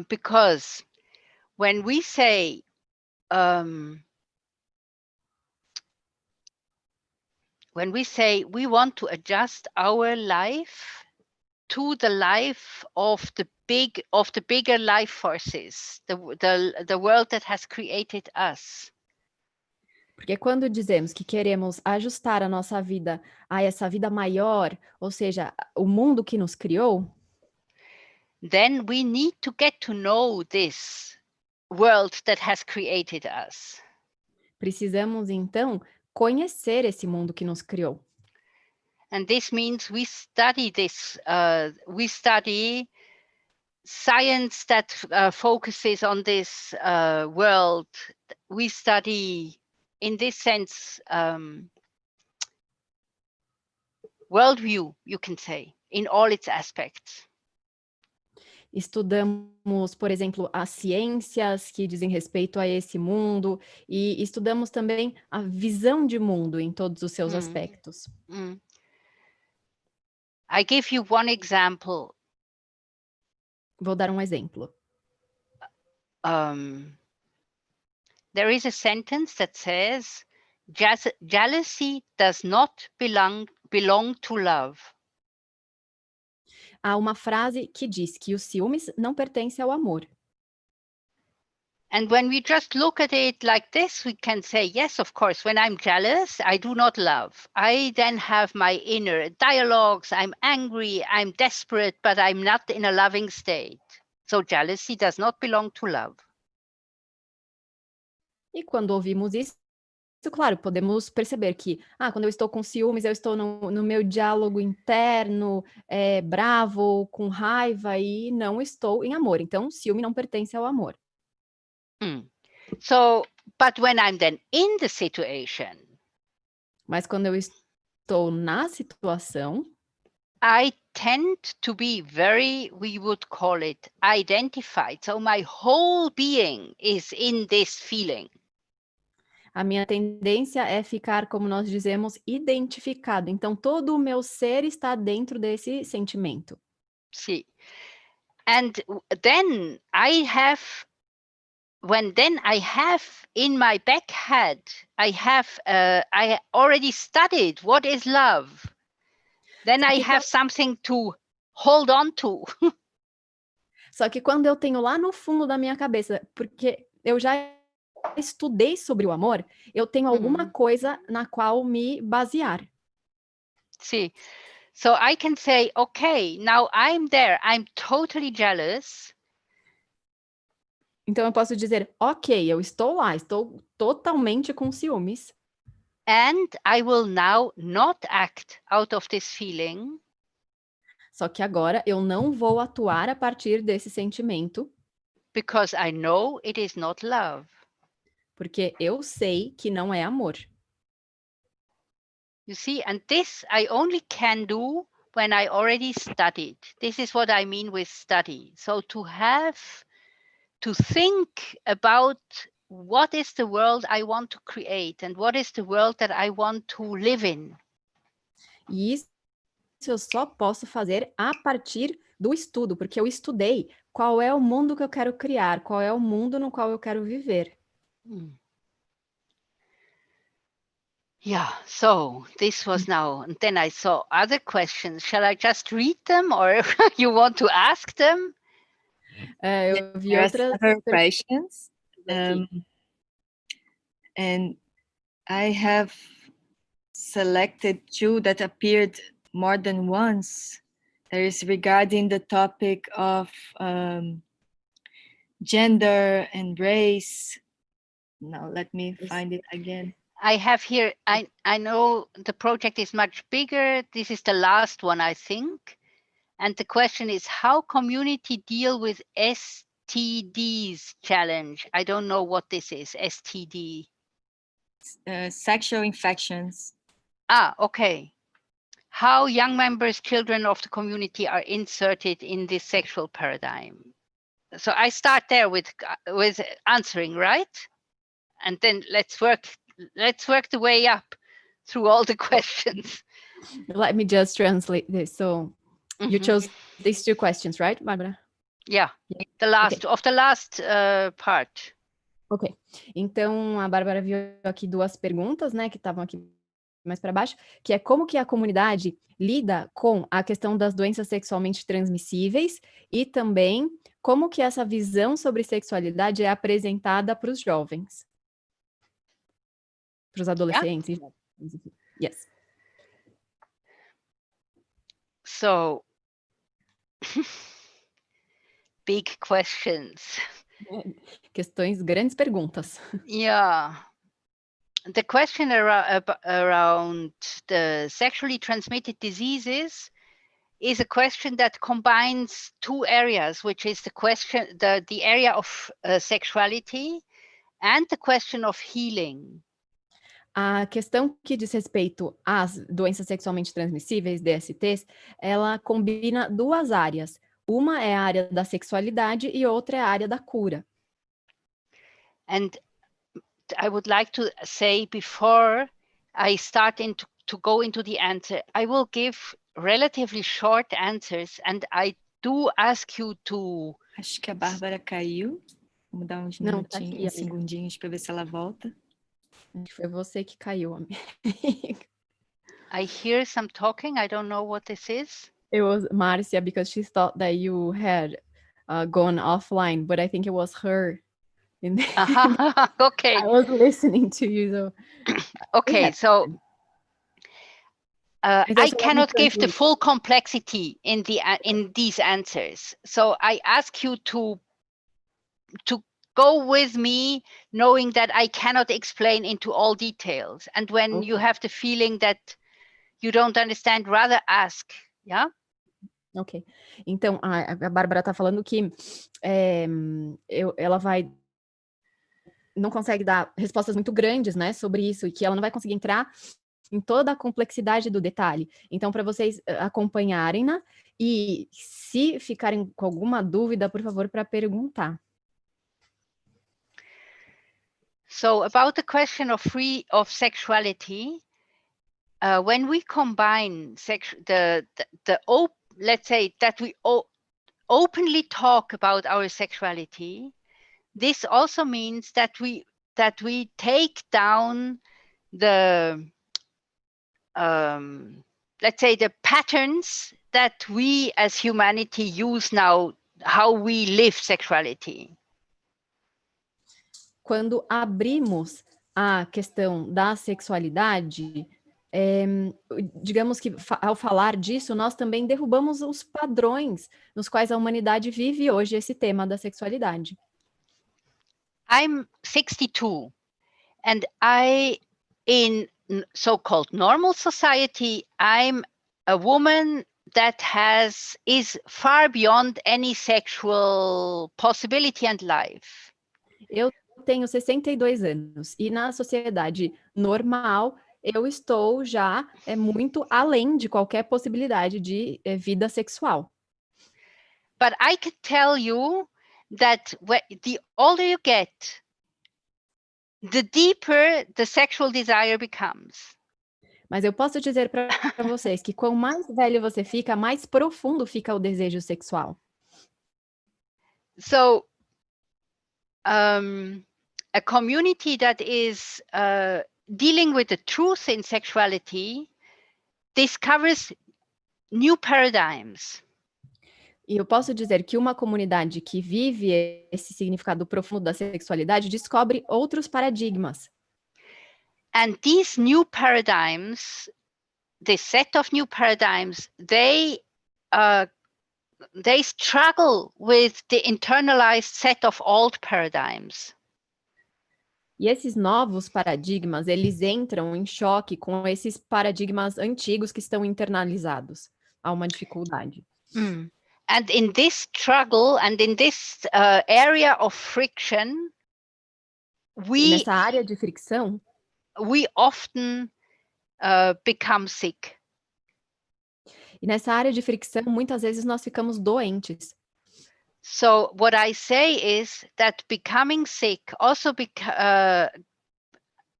because when we say we want to adjust our life to the life of the bigger life forces, the world that has created us. Porque quando dizemos que queremos ajustar a nossa vida a essa vida maior, ou seja, o mundo que nos criou, then we need to get to know this world that has created us. Precisamos então conhecer esse mundo que nos criou. And this means we study this. We study science that focuses on this world. We study, in this sense, worldview, you can say, in all its aspects. Estudamos, por exemplo, as ciências que dizem respeito a esse mundo e estudamos também a visão de mundo em todos os seus aspectos. I give you one example. Vou dar um exemplo. There is a sentence that says, jealousy does not belong to love. Há uma frase que diz que os ciúmes não pertencem ao amor. And when we just look at it like this, we can say, yes, of course, when I'm jealous, I do not love. I then have my inner dialogues. I'm angry, I'm desperate, but I'm not in a loving state. So jealousy does not belong to love. E quando ouvimos isso, claro, podemos perceber que, quando eu estou com ciúmes, eu estou no meu diálogo interno, bravo, com raiva, e não estou em amor. Então, ciúme não pertence ao amor. So, but when I'm then in the situation, mas quando eu estou na situação, I tend to be very, we would call it, identified. So my whole being is in this feeling. A minha tendência é ficar, como nós dizemos, identificado. Então, todo o meu ser está dentro desse sentimento. See, and then I have in my back head, I already studied what is love. Then I have something to hold on to. Só que quando eu tenho lá no fundo da minha cabeça, porque eu já estudei sobre o amor, eu tenho alguma coisa na qual me basear. See, So I can say, okay, now I'm there. I'm totally jealous. Então eu posso dizer, ok, eu estou lá, estou totalmente com ciúmes. And I will now not act out of this feeling. Só que agora eu não vou atuar a partir desse sentimento. Because I know it is not love. Porque eu sei que não é amor. You see, and this I only can do when I already studied. This is what I mean with study. So to think about what is the world I want to create and what is the world that I want to live in. E isso eu só posso fazer a partir do estudo, porque eu estudei qual é o mundo que eu quero criar, qual é o mundo no qual eu quero viver. Yeah, so this was now, and then I saw other questions. Shall I just read them or you want to ask them? Eu vi There are outras several questions, aqui. and I have selected two that appeared more than once. There is regarding the topic of gender and race. Now let me find it again. I have here, I know the project is much bigger. This is the last one, I think. And the question is how community deal with STDs challenge. I don't know what this is, STD. Sexual infections. Ah, okay. How young members, children of the community are inserted in this sexual paradigm. So I start there with answering, right? And then let's work the way up through all the questions. Let me just translate this. So you chose these two questions, right, Bárbara? Yeah, the last part. Ok. Então, a Bárbara viu aqui duas perguntas, né, que estavam aqui mais para baixo, que é como que a comunidade lida com a questão das doenças sexualmente transmissíveis e também como que essa visão sobre sexualidade é apresentada para os jovens. Para os adolescentes. Yeah. Yes. So, big questions. Questões, grandes perguntas. Yeah. The question around the sexually transmitted diseases is a question that combines two areas, which is the area of sexuality and the question of healing. A questão que diz respeito às doenças sexualmente transmissíveis, DSTs, ela combina duas áreas. Uma é a área da sexualidade e outra é a área da cura. And I would like to say before I start to go into the answer, I will give relatively short answers and I do ask you to... Acho que a Bárbara caiu. Vamos dar uns minutinhos, uns segundinhos para ver se ela volta. Acho que foi você que caiu, amiga. I hear some talking. I don't know what this is. It was Marcia, because she thought that you had gone offline, but I think it was her. Okay. I was listening to you. So. Okay, so I cannot give the full complexity in these answers. So I ask you to go with me, knowing that I cannot explain into all details. And when you have the feeling that you don't understand, rather ask, yeah? Ok. Então, a Bárbara está falando que ela não consegue dar respostas muito grandes, né, sobre isso, e que ela não vai conseguir entrar em toda a complexidade do detalhe. Então, para vocês acompanharem-na, e se ficarem com alguma dúvida, por favor, para perguntar. So about the question of sexuality, when we combine let's say that we openly talk about our sexuality, this also means that we take down the let's say the patterns that we as humanity use now, how we live sexuality. Quando abrimos a questão da sexualidade, digamos que ao falar disso, nós também derrubamos os padrões nos quais a humanidade vive hoje esse tema da sexualidade. I'm 62, and in so-called normal society, I'm a woman that is far beyond any sexual possibility and life. Eu tenho 62 anos e na sociedade normal eu estou já muito além de qualquer possibilidade de vida sexual. But I can tell you that the older you get, the deeper the sexual desire becomes. Mas eu posso dizer para vocês que quanto mais velho você fica, mais profundo fica o desejo sexual. So, a community that is dealing with the truth in sexuality discovers new paradigms. E eu posso dizer que uma comunidade que vive esse significado profundo da sexualidade descobre outros paradigmas. And these new paradigms, this set of new paradigms, they struggle with the internalized set of old paradigms. E esses novos paradigmas, eles entram em choque com esses paradigmas antigos que estão internalizados. Há uma dificuldade. And in this struggle and in this area of friction, nessa área de fricção, we often become sick. E nessa área de fricção, muitas vezes nós ficamos doentes. So what I say is that becoming sick, also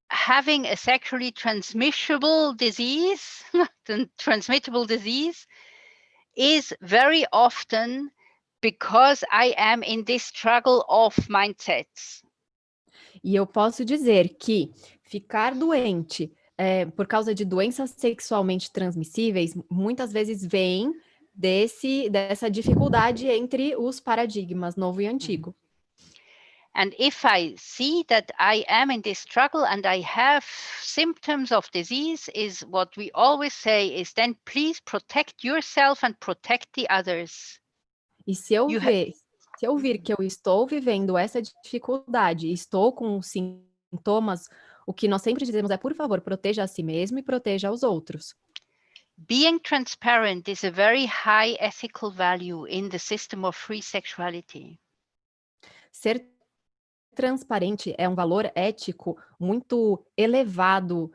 having a sexually transmissible disease, is very often because I am in this struggle of mindsets. E eu posso dizer que ficar doente por causa de doenças sexualmente transmissíveis, muitas vezes vem dessa dificuldade entre os paradigmas novo e antigo. And if I see that I am in this struggle and I have symptoms of disease, is what we always say is then please protect yourself and protect the others. E se eu vir que eu estou vivendo essa dificuldade, estou com sintomas, o que nós sempre dizemos é, por favor, proteja a si mesmo e proteja os outros. Being transparent is a very high ethical value in the system of free sexuality. Ser transparente é um valor ético muito elevado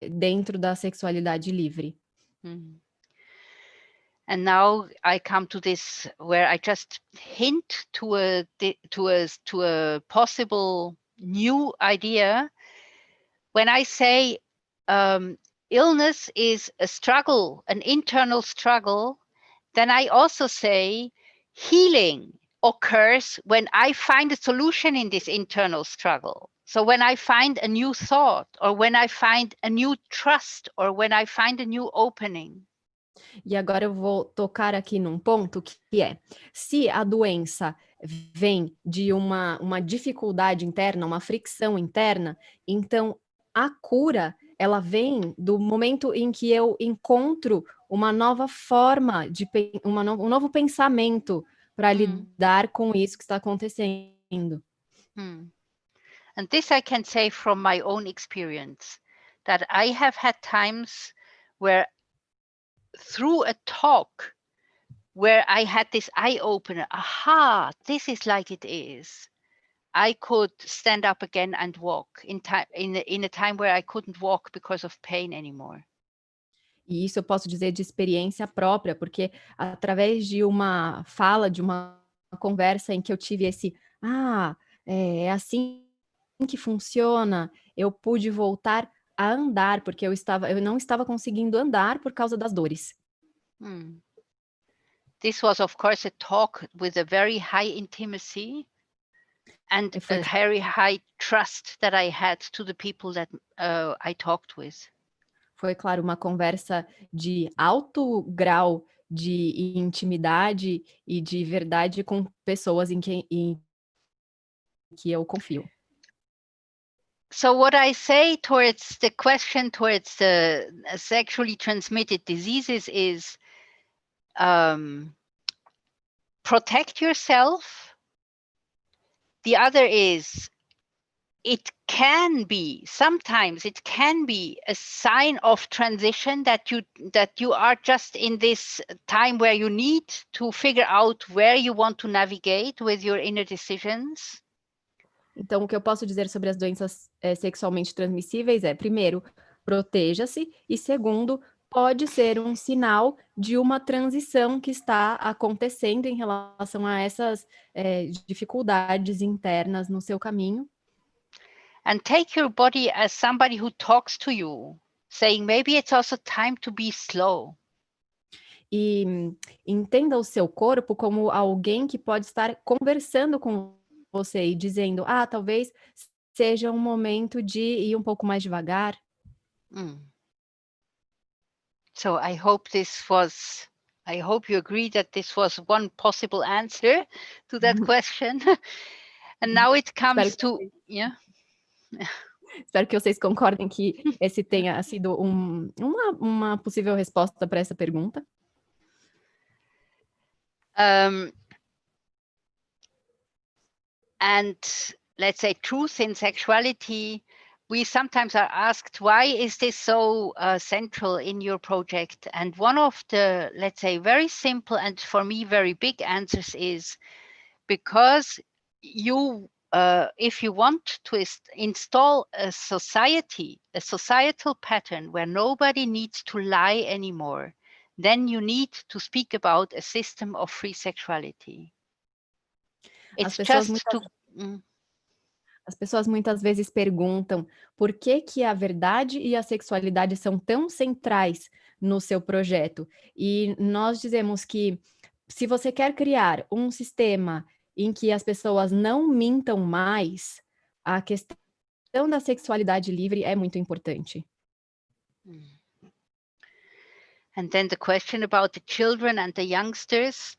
dentro da sexualidade livre. And now I come to this where I just hint to a possible new idea. When I say illness is a struggle, an internal struggle, then I also say healing occurs when I find a solution in this internal struggle. So when I find a new thought, or when I find a new trust, or when I find a new opening. E agora eu vou tocar aqui num ponto que é, se a doença vem de uma dificuldade interna, uma fricção interna, então a cura, ela vem do momento em que eu encontro uma nova forma, um novo pensamento para lidar com isso que está acontecendo. And this I can say from my own experience, that I have had times where through a talk where I had this eye-opener, aha, this is like it is. I could stand up again and walk in a time where I couldn't walk because of pain anymore. E isso eu posso dizer de experiência própria, porque através de uma fala, de uma conversa em que eu tive esse, é assim que funciona, eu pude voltar a andar, porque eu não estava conseguindo andar por causa das dores. This was, of course, a talk with a very high intimacy and a very high trust that I had to the people that I talked with. Foi, claro, uma conversa de alto grau de intimidade e de verdade com pessoas em que eu confio. So what I say towards the question towards the sexually transmitted diseases is protect yourself. The other is sometimes it can be a sign of transition that you are just in this time where you need to figure out where you want to navigate with your inner decisions. Então, o que eu posso dizer sobre as doenças sexualmente transmissíveis é, primeiro, proteja-se, e segundo, pode ser um sinal de uma transição que está acontecendo em relação a essas dificuldades internas no seu caminho. And take your body as somebody who talks to you, saying maybe it's also time to be slow. E entenda o seu corpo como alguém que pode estar conversando com você e dizendo, talvez seja um momento de ir um pouco mais devagar. So I hope you agree that this was one possible answer to that question. And now it comes to, yeah. Espero que vocês concordem que esse tenha sido uma possível resposta para essa pergunta. And let's say truth in sexuality, we sometimes are asked, why is this so central in your project? And one of the, let's say, very simple and for me very big answers is because if you want to install a societal pattern where nobody needs to lie anymore, then you need to speak about a system of free sexuality. It's As pessoas muitas vezes perguntam por que a verdade e a sexualidade são tão centrais no seu projeto. E nós dizemos que se você quer criar um sistema em que as pessoas não mintam mais, a questão da sexualidade livre é muito importante. And then the question about the children and the youngsters.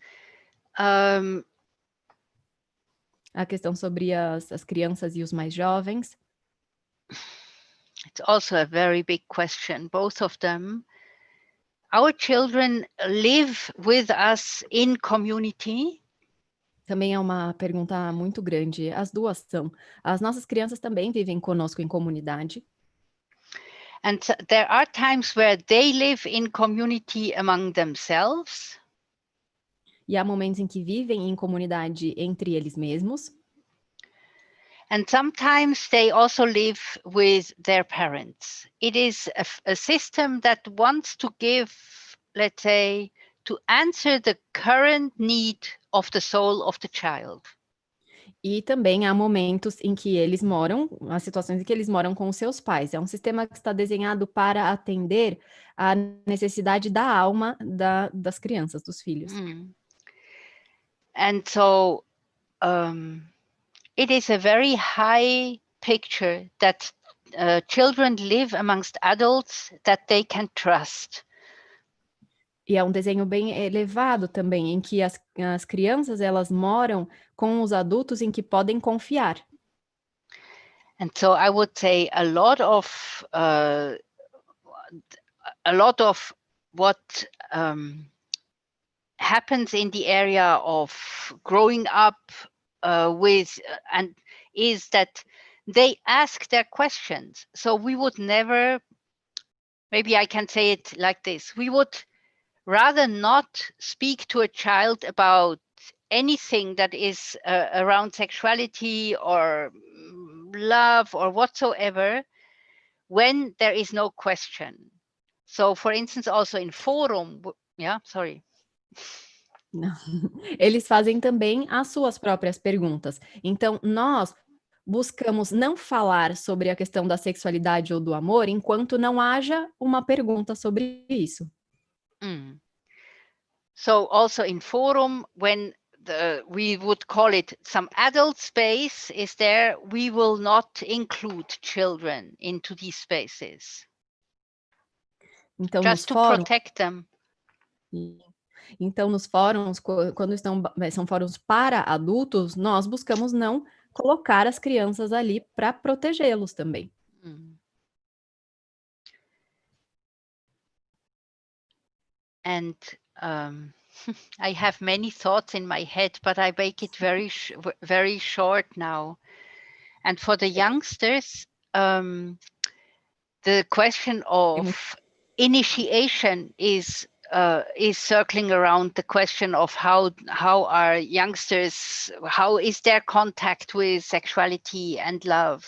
A questão sobre as crianças e os mais jovens. It's also a very big question, both of them. Our children live with us in community. Também é uma pergunta muito grande. As duas são. As nossas crianças também vivem conosco em comunidade. And there are times where they live in community among themselves. E há momentos em que vivem em comunidade entre eles mesmos. And sometimes they also live with their parents. It is a system that wants to give, let's say, to answer the current need of the soul of the child. E também há momentos em que eles moram, as situações em que eles moram com os seus pais. É um sistema que está desenhado para atender à necessidade da alma das crianças, dos filhos. And so it is a very high picture that children live amongst adults that they can trust. E é um desenho bem elevado também, em que as crianças, elas moram com os adultos em que podem confiar. And so I would say a lot of what happens in the area of growing up is that they ask their questions. So we would never, maybe I can say it like this, we would rather not speak to a child about anything that is around sexuality or love or whatsoever when there is no question. So for instance, also in forum, Não. Eles fazem também as suas próprias perguntas. Então, nós buscamos não falar sobre a questão da sexualidade ou do amor enquanto não haja uma pergunta sobre isso. So also in forum, when we would call it some adult space is there, we will not include children into these spaces. Então, just to protect them. Então, nos fóruns, quando são fóruns para adultos, nós buscamos não colocar as crianças ali para protegê-los também. And I have many thoughts in my head, but I make it very short now. And for the youngsters, the question of initiation is circling around the question of how are youngsters, how is their contact with sexuality and love?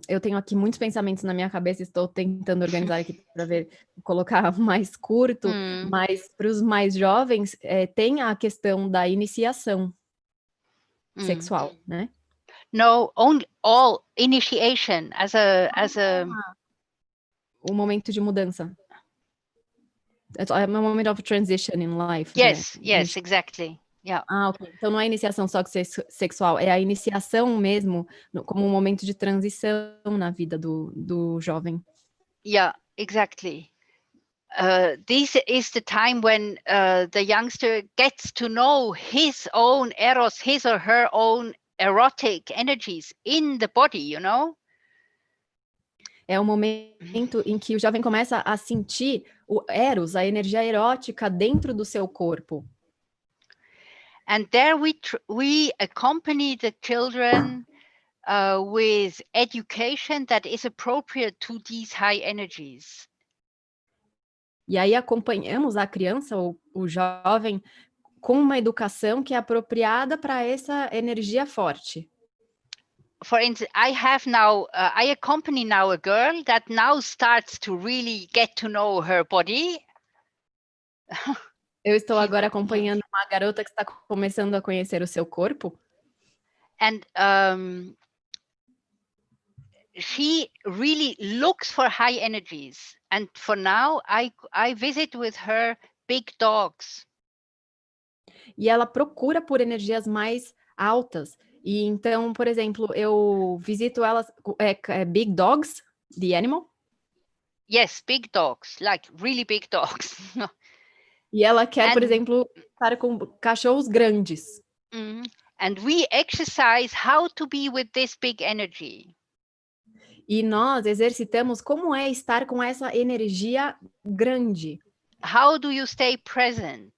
Eu tenho aqui muitos pensamentos na minha cabeça, estou tentando organizar aqui para ver, colocar mais curto, mas para os mais jovens tem a questão da iniciação sexual, né? No, only all initiation as a o momento de mudança. It's a moment of transition in life. Yes, yes, exactly. Yeah. Ok. Então não é a iniciação só sexual, é a iniciação mesmo como um momento de transição na vida do jovem. Yeah, exactly. This is the time when the youngster gets to know his own eros, his or her own erotic energies in the body, you know? É o momento em que o jovem começa a sentir o eros, a energia erótica dentro do seu corpo. And there we accompany the children with education that is appropriate to these high energies. E aí acompanhamos a criança ou o jovem com uma educação que é apropriada para essa energia forte. For instance, I accompany now a girl that now starts to really get to know her body. Eu estou agora acompanhando uma garota que está começando a conhecer o seu corpo. And she really looks for high energies. And for now, I visit with her big dogs. E ela procura por energias mais altas. E então, por exemplo, eu visito elas, big dogs, the animal? Yes, big dogs, like really big dogs. E ela quer, por exemplo, estar com cachorros grandes. And we exercise how to be with this big energy. E nós exercitamos como é estar com essa energia grande. How do you stay present?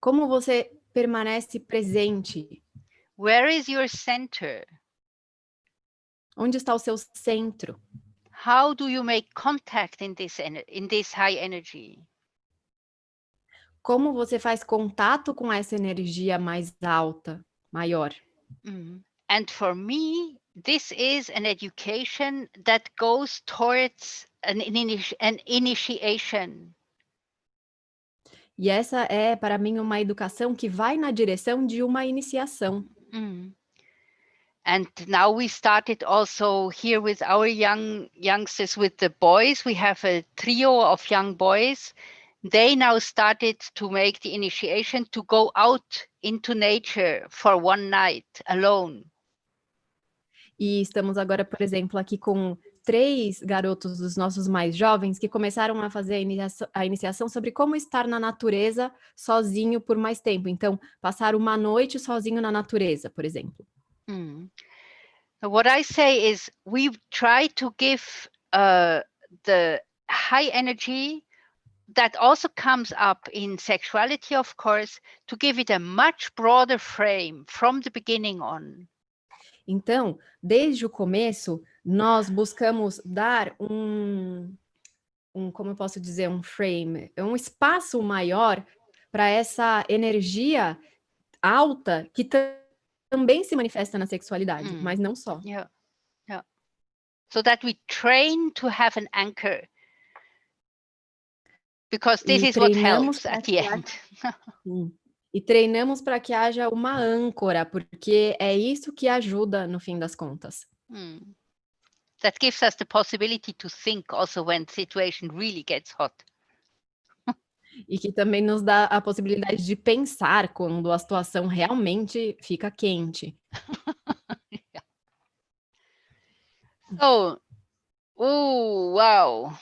Como você permanece presente? Where is your center? Onde está o seu centro? How do you make contact in this high energy? Como você faz contato com essa energia mais alta, maior? And for me, this is an education that goes towards an initiation. E essa é, para mim, uma educação que vai na direção de uma iniciação. And now we started also here with our youngsters, with the boys. We have a trio of young boys. They now started to make the initiation to go out into nature for one night alone. E estamos agora, por exemplo, aqui com 3 garotos dos nossos mais jovens que começaram a fazer a iniciação sobre como estar na natureza sozinho por mais tempo. Então, passar uma noite sozinho na natureza, por exemplo. What I say is we try to give the high energy that also comes up in sexuality, of course, to give it a much broader frame from the beginning on. Então, desde o começo, nós buscamos dar como eu posso dizer, um frame, um espaço maior para essa energia alta que também se manifesta na sexualidade, mas não só. Yeah. So that we train to have an anchor. Because this is what helps at the end. E treinamos para que haja uma âncora, porque é isso que ajuda no fim das contas. That gives us the possibility to think also when the situation really gets hot. E que também nos dá a possibilidade de pensar quando a situação realmente fica quente. Yeah. So, wow.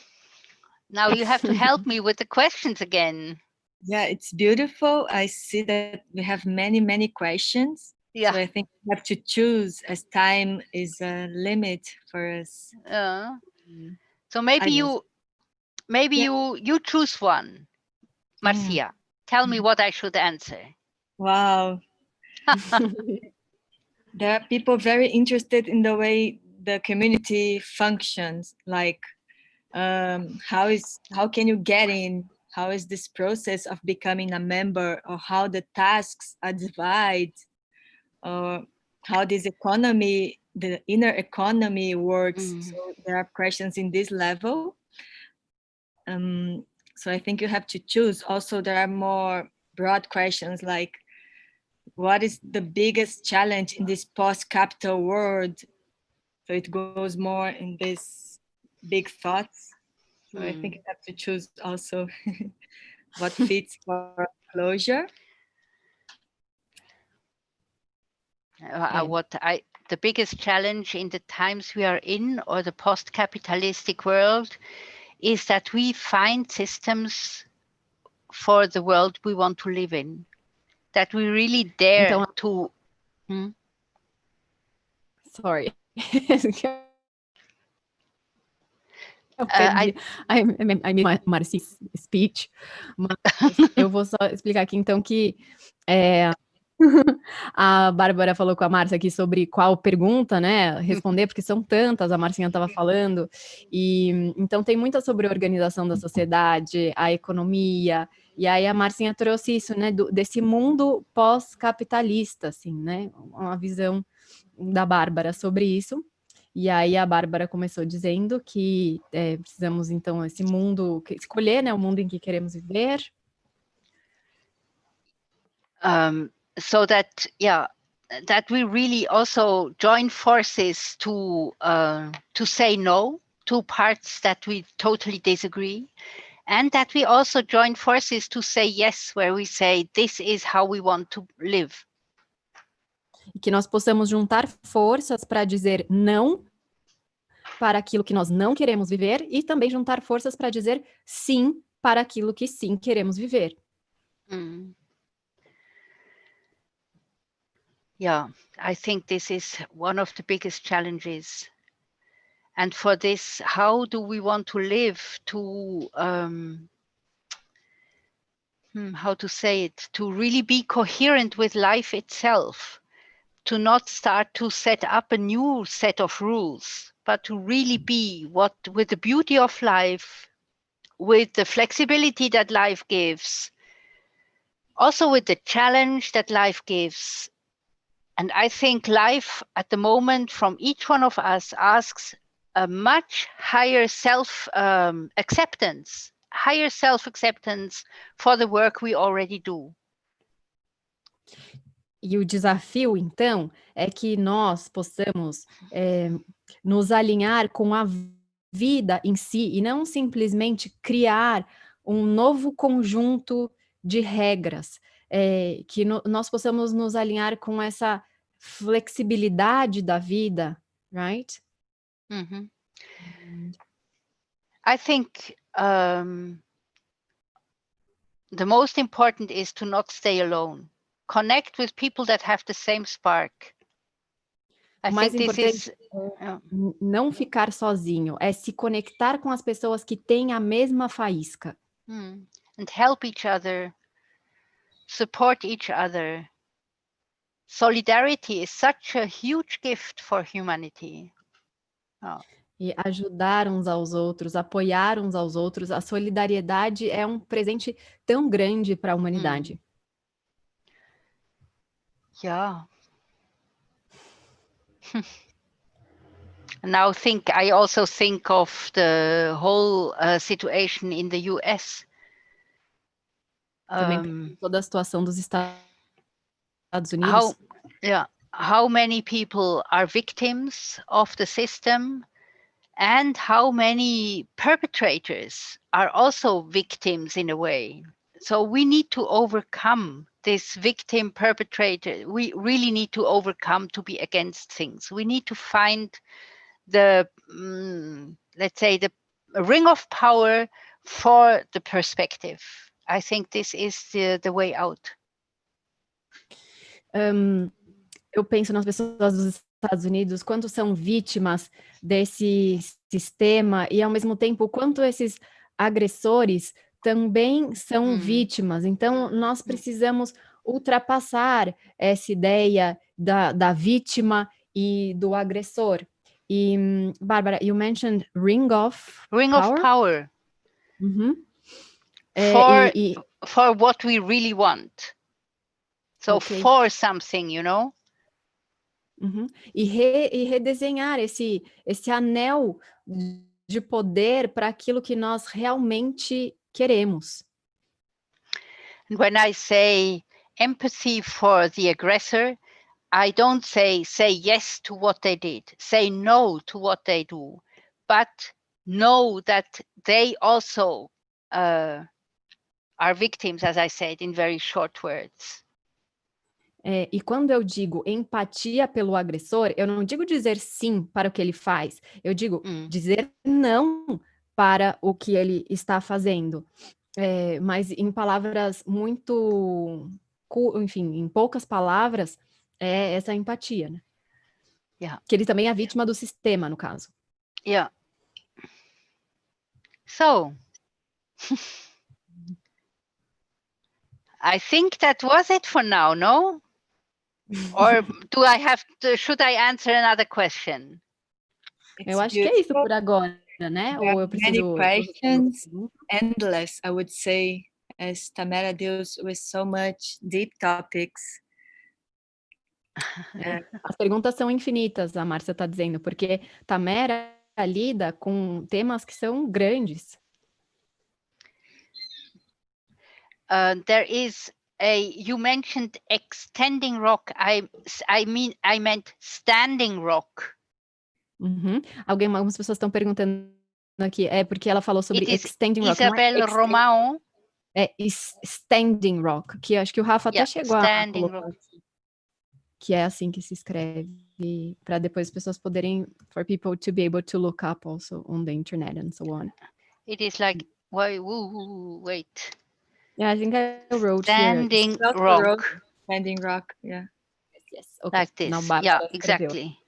Now you have to help me with the questions again. Yeah, it's beautiful. I see that we have many questions. Yeah. So I think we have to choose, as time is a limit for us. So maybe Yeah. you choose one, Marcia. Tell me what I should answer. Wow. There are people very interested in the way the community functions, like how can you get in? How is this process of becoming a member, or how the tasks are divided, or how this economy, the inner economy works. So there are questions in this level. So I think you have to choose. Also, there are more broad questions like, what is the biggest challenge in this post-capital world? So it goes more in this big thoughts. So I think you have to choose also what fits for closure. The biggest challenge in the times we are in, or the post-capitalistic world, is that we find systems for the world we want to live in, that we really dare to. Sorry. I made Marci's speech, mas eu vou só explicar aqui então que a Bárbara falou com a Márcia aqui sobre qual pergunta, né, responder, porque são tantas, a Marcinha estava falando, e então tem muita sobre a organização da sociedade, a economia, e aí a Marcinha trouxe isso, né, desse mundo pós-capitalista, assim, né, uma visão da Bárbara sobre isso. E aí a Bárbara começou dizendo que precisamos, então, esse mundo, escolher, né, o mundo em que queremos viver. So that we really also join forces to say no to parts that we totally disagree, and that we also join forces to say yes, where we say this is how we want to live. E que nós possamos juntar forças para dizer não para aquilo que nós não queremos viver, e também juntar forças para dizer sim para aquilo que sim queremos viver. Yeah, I think this is one of the biggest challenges. And for this, how do we want to live to, how to say it, to really be coherent with life itself, to not start to set up a new set of rules, but to really be with the beauty of life, with the flexibility that life gives, also with the challenge that life gives. And I think life at the moment from each one of us asks a much higher self-acceptance for the work we already do. E o desafio, então, é que nós possamos nos alinhar com a vida em si e não simplesmente criar um novo conjunto de regras, que nós possamos nos alinhar com essa flexibilidade da vida, right? I think the most important is to not stay alone. Connect with people that have the same spark. O mais importante é não ficar sozinho, é se conectar com as pessoas que têm a mesma faísca. And help each other, support each other. Solidarity is such a huge gift for humanity. E ajudar uns aos outros, apoiar uns aos outros, a solidariedade é um presente tão grande para a humanidade. Yeah. Now I also think of the whole situation in the US. Também toda a situação dos Estados Unidos. How many people are victims of the system, and how many perpetrators are also victims in a way. So we need to overcome this victim perpetrator. We really need to overcome to be against things. We need to find the, let's say, the ring of power for the perspective. I think this is the way out. eu penso nas pessoas dos Estados Unidos, quanto são vítimas desse sistema e, ao mesmo tempo, quanto esses agressores também são vítimas. Então, nós precisamos ultrapassar essa ideia da vítima e do agressor. E, Bárbara, you mentioned Ring of Power. Uhum. For what we really want. So Okay. for something, you know? Uhum. E redesenhar esse anel de poder para aquilo que nós realmente queremos. And when I say empathy for the aggressor, I don't say yes to what they did, say no to what they do, but know that they also are victims, as I said, in very short words. E quando eu digo empatia pelo agressor, eu não digo dizer sim para o que ele faz, eu digo dizer não para o que ele está fazendo. Mas em palavras muito, enfim, em poucas palavras, é essa empatia, né? Yeah. Que ele também é vítima do sistema, no caso. Yeah. So, I think that was it for now, no? Or should I answer another question? Eu acho que é isso por agora, né? Ou eu preciso... Many questions, endless, I would say, as Tamera deals with so much deep topics. As perguntas são infinitas, a Márcia está dizendo, porque Tamera lida com temas que são grandes. There is you mentioned extending rock. I meant standing rock. Uhum. Algumas pessoas estão perguntando aqui, porque ela falou sobre extending rock. Isabel Romão. Standing rock, que acho que o Rafa até chegou a colocar rock. Que é assim que se escreve, para depois as pessoas poderem, for people to be able to look up also on the internet and so on. It is like, wait. Yeah, I think I wrote standing here. Rock. Standing rock, yeah. Yes, okay. Like this, Now, Barbara, yeah, exactly.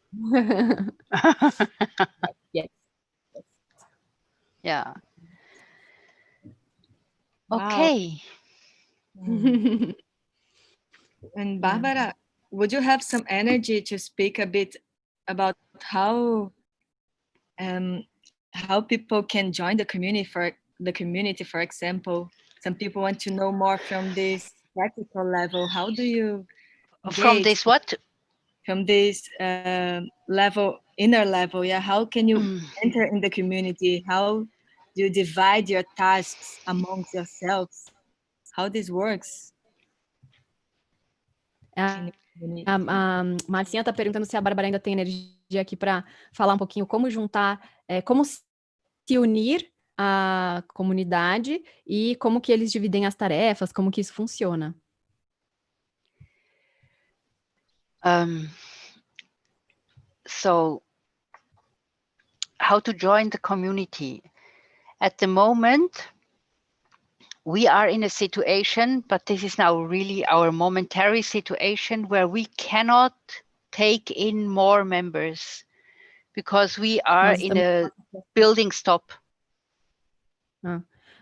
Yes. Yeah. Wow. Okay. And Barbara, would you have some energy to speak a bit about how people can join the community? For example, some people want to know more from this practical level. How do you from this what? From this level, inner level, yeah. How can you enter in the community? How do you divide your tasks amongst yourselves? How this works? A Marcinha está perguntando se a Bárbara ainda tem energia aqui para falar um pouquinho como juntar, como se unir à comunidade e como que eles dividem as tarefas, como que isso funciona. So, how to join the community? At the moment, we are in a situation, but this is now really our momentary situation where we cannot take in more members because we are in a building stop.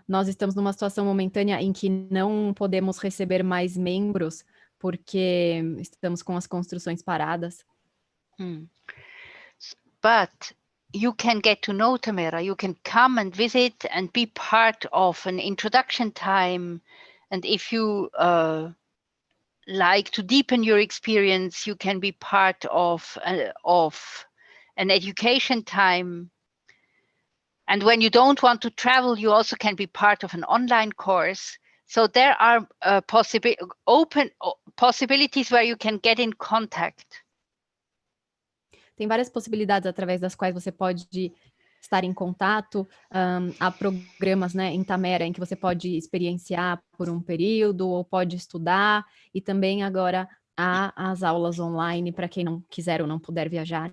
Nós estamos numa situação momentânea em que não podemos receber mais membros porque estamos com as construções paradas. But you can get to know Tamera. You can come and visit and be part of an introduction time. And if you like to deepen your experience, you can be part of an education time. And when you don't want to travel, you also can be part of an online course. So there are open possibilities where you can get in contact. Tem várias possibilidades através das quais você pode estar em contato. Há programas, né, em Tamera em que você pode experienciar por um período ou pode estudar. E também agora há as aulas online para quem não quiser ou não puder viajar.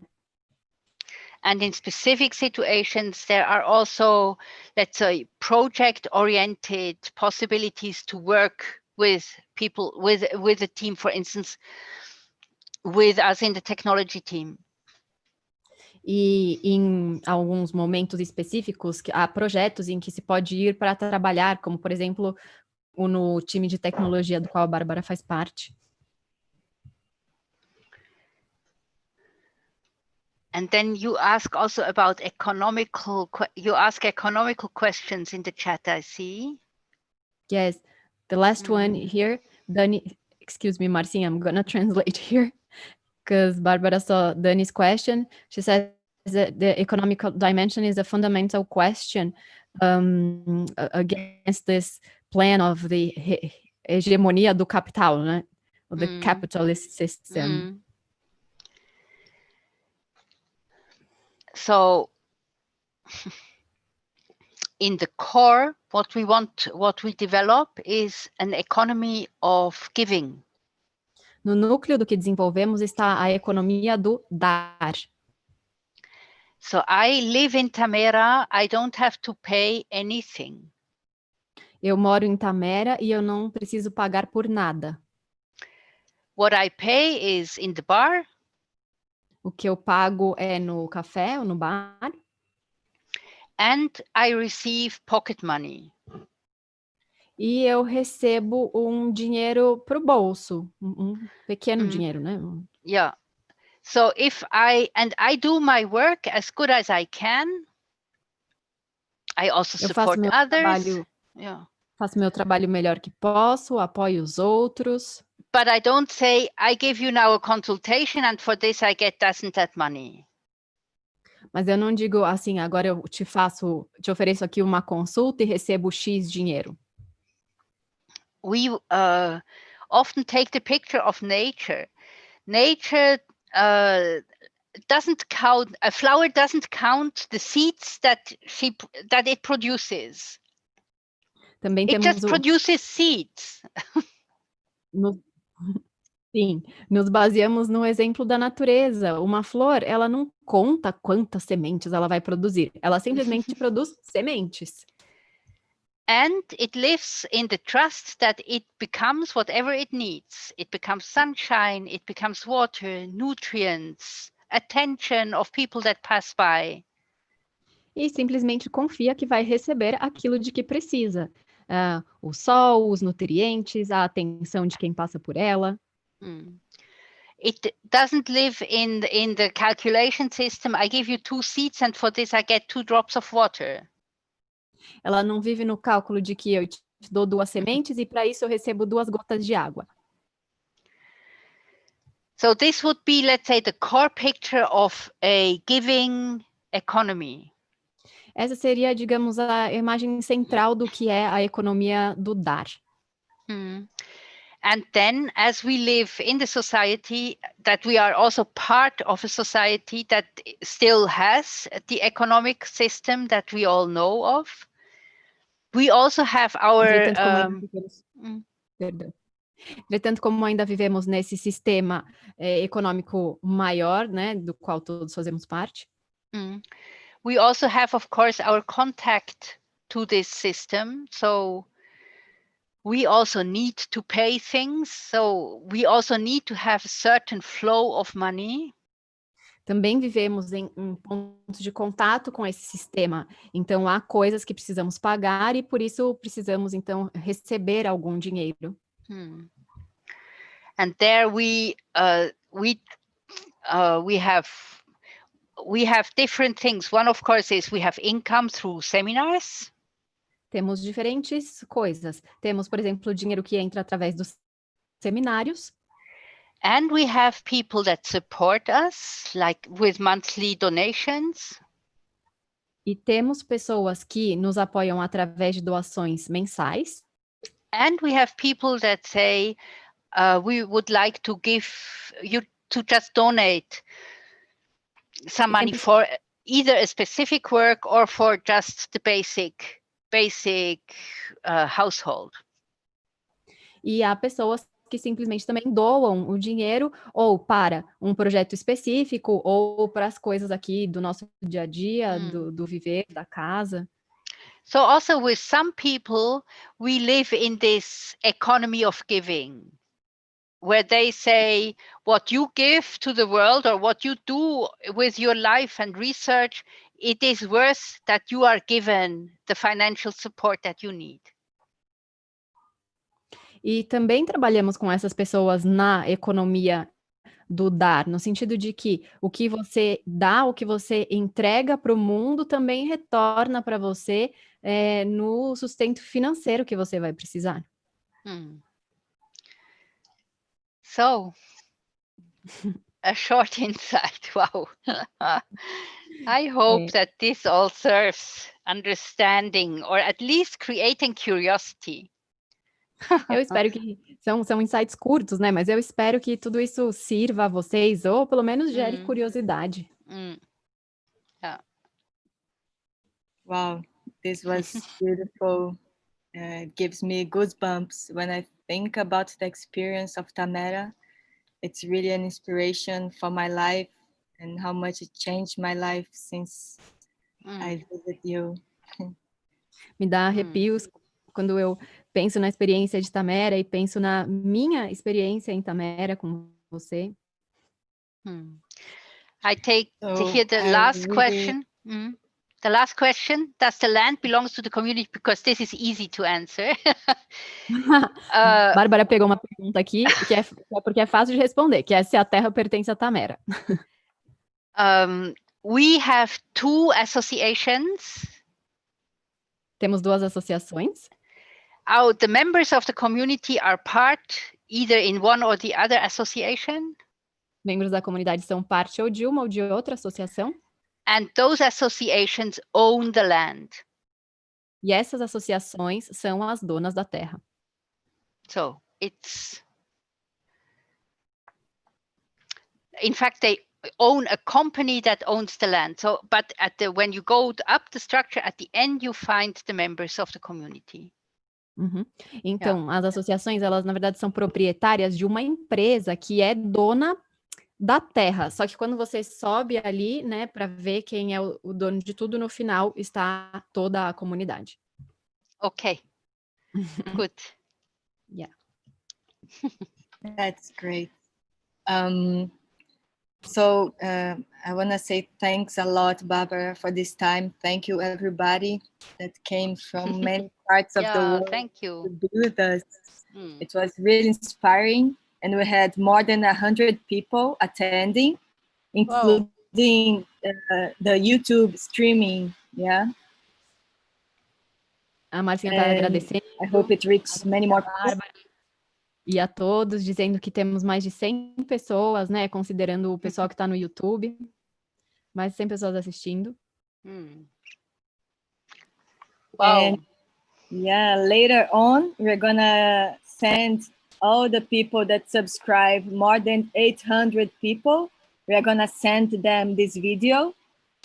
And in specific situations, there are also, let's say, project-oriented possibilities to work with people, with a team. For instance, 2 weeks ago, we had a project where we had to work on a project. And this project was a project where we had to with us in the technology team. E em alguns momentos específicos, há projetos em que se pode ir para trabalhar, como, por exemplo, no time de tecnologia do qual a Bárbara faz parte. And then you ask also about economical questions in the chat, I see. Yes, the last one here, Dani, excuse me, Marcinha, I'm gonna translate here, because Barbara saw Dani's question. She says that the economical dimension is a fundamental question against this plan of the hegemonia do capital, né? Of the capitalist system. So in the core, what we develop is an economy of giving. No núcleo do que desenvolvemos está a economia do dar. So I live in Tamera, I don't have to pay anything. Eu moro em Tamera e eu não preciso pagar por nada. What I pay is in the bar. O que eu pago é no café ou no bar. And I receive pocket money. E eu recebo um dinheiro para o bolso, um pequeno dinheiro, né? Yeah. So if I do my work as good as I can, I also support others. Yeah. Faço meu trabalho melhor que posso, apoio os outros. But I don't say, I give you now a consultation and for this I get that money. Mas eu não digo assim, agora eu te ofereço aqui uma consulta e recebo X dinheiro. We often take the picture of nature. Nature doesn't count, a flower doesn't count the seeds that it produces. Também it just produces seeds. Sim, nos baseamos no exemplo da natureza. Uma flor, ela não conta quantas sementes ela vai produzir. Ela simplesmente produz sementes. And it lives in the trust that it becomes whatever it needs. It becomes sunshine, it becomes water, nutrients, attention of people that pass by. E simplesmente confia que vai receber aquilo de que precisa. O sol, os nutrientes, a atenção de quem passa por ela. It doesn't live in the calculation system. I give you 2 seeds and for this I get 2 drops of water. Ela não vive no cálculo de que eu te dou 2 sementes e para isso eu recebo 2 gotas de água. So this would be, let's say, the core picture of a giving economy. Essa seria, digamos, a imagem central do que é a economia do dar. And then, as we live in the society, that we are also part of a society that still has the economic system that we all know of, we also have our... Entretanto, como ainda vivemos nesse sistema econômico maior, né, do qual todos fazemos parte, we also have, of course, our contact to this system. So we also need to pay things. So we also need to have a certain flow of money. Também vivemos em um ponto de contato com esse sistema. Então, há coisas que precisamos pagar e, por isso, precisamos, então, receber algum dinheiro. And there we have different things. One, of course, is we have income through seminars. Temos diferentes coisas. Temos, por exemplo, o dinheiro que entra através dos seminários. And we have people that support us, like with monthly donations. E temos pessoas que nos apoiam através de doações mensais. And we have people that say, we would like to give you to just donate some money for either a specific work or for just the basic household. E há pessoas que simplesmente também doam o dinheiro ou para um projeto específico ou para as coisas aqui do nosso dia a dia, do viver, da casa. So also with some people, we live in this economy of giving. where they say what you give to the world or what you do with your life and research, it is worth that you are given the financial support that you need. E também trabalhamos com essas pessoas na economia do dar, no sentido de que o que você dá, o que você entrega para o mundo também retorna para você no sustento financeiro que você vai precisar. So, a short insight. Wow. I hope that this all serves understanding or at least creating curiosity. Eu espero que são insights curtos, né? Mas eu espero que tudo isso sirva a vocês ou pelo menos gere curiosidade. Yeah. Wow, this was beautiful. It gives me goosebumps when I think about the experience of Tamera. It's really an inspiration for my life and how much it changed my life since I visited you. Me dá arrepios quando eu penso na experiência de Tamera e penso na minha experiência em Tamera com você. I take to hear the last question. The last question, does the land belong to the community? Because this is easy to answer. Bárbara pegou uma pergunta aqui, que é porque é fácil de responder, que é se a terra pertence a Tamera. We have two associations. Temos duas associações. The members of the community are part either in one or the other association. Membros da comunidade são parte ou de uma ou de outra associação. And those associations own the land. E essas associações são as donas da terra. So it's, in fact, they own a company that owns the land. So, but when you go up the structure, at the end you find the members of the community. Então, as associações, elas na verdade são proprietárias de uma empresa que é dona da terra. Só que quando você sobe ali, né, para ver quem é o dono de tudo, no final está toda a comunidade. Okay. Good. Yeah. That's great. So I want to say thanks a lot, Barbara, for this time. Thank you, everybody that came from many parts of the world thank you. to be with us. It was really inspiring, and we had more than 100 people attending, including the YouTube streaming. Yeah. A Marcinha está agradecendo. I hope it reaches many more people. E a todos, dizendo que temos mais de 100 pessoas, né, considerando o pessoal que está no YouTube. Mais de 100 pessoas assistindo. Wow. And, later on, we're gonna send all the people that subscribe, more than 800 people. We're gonna send them this video.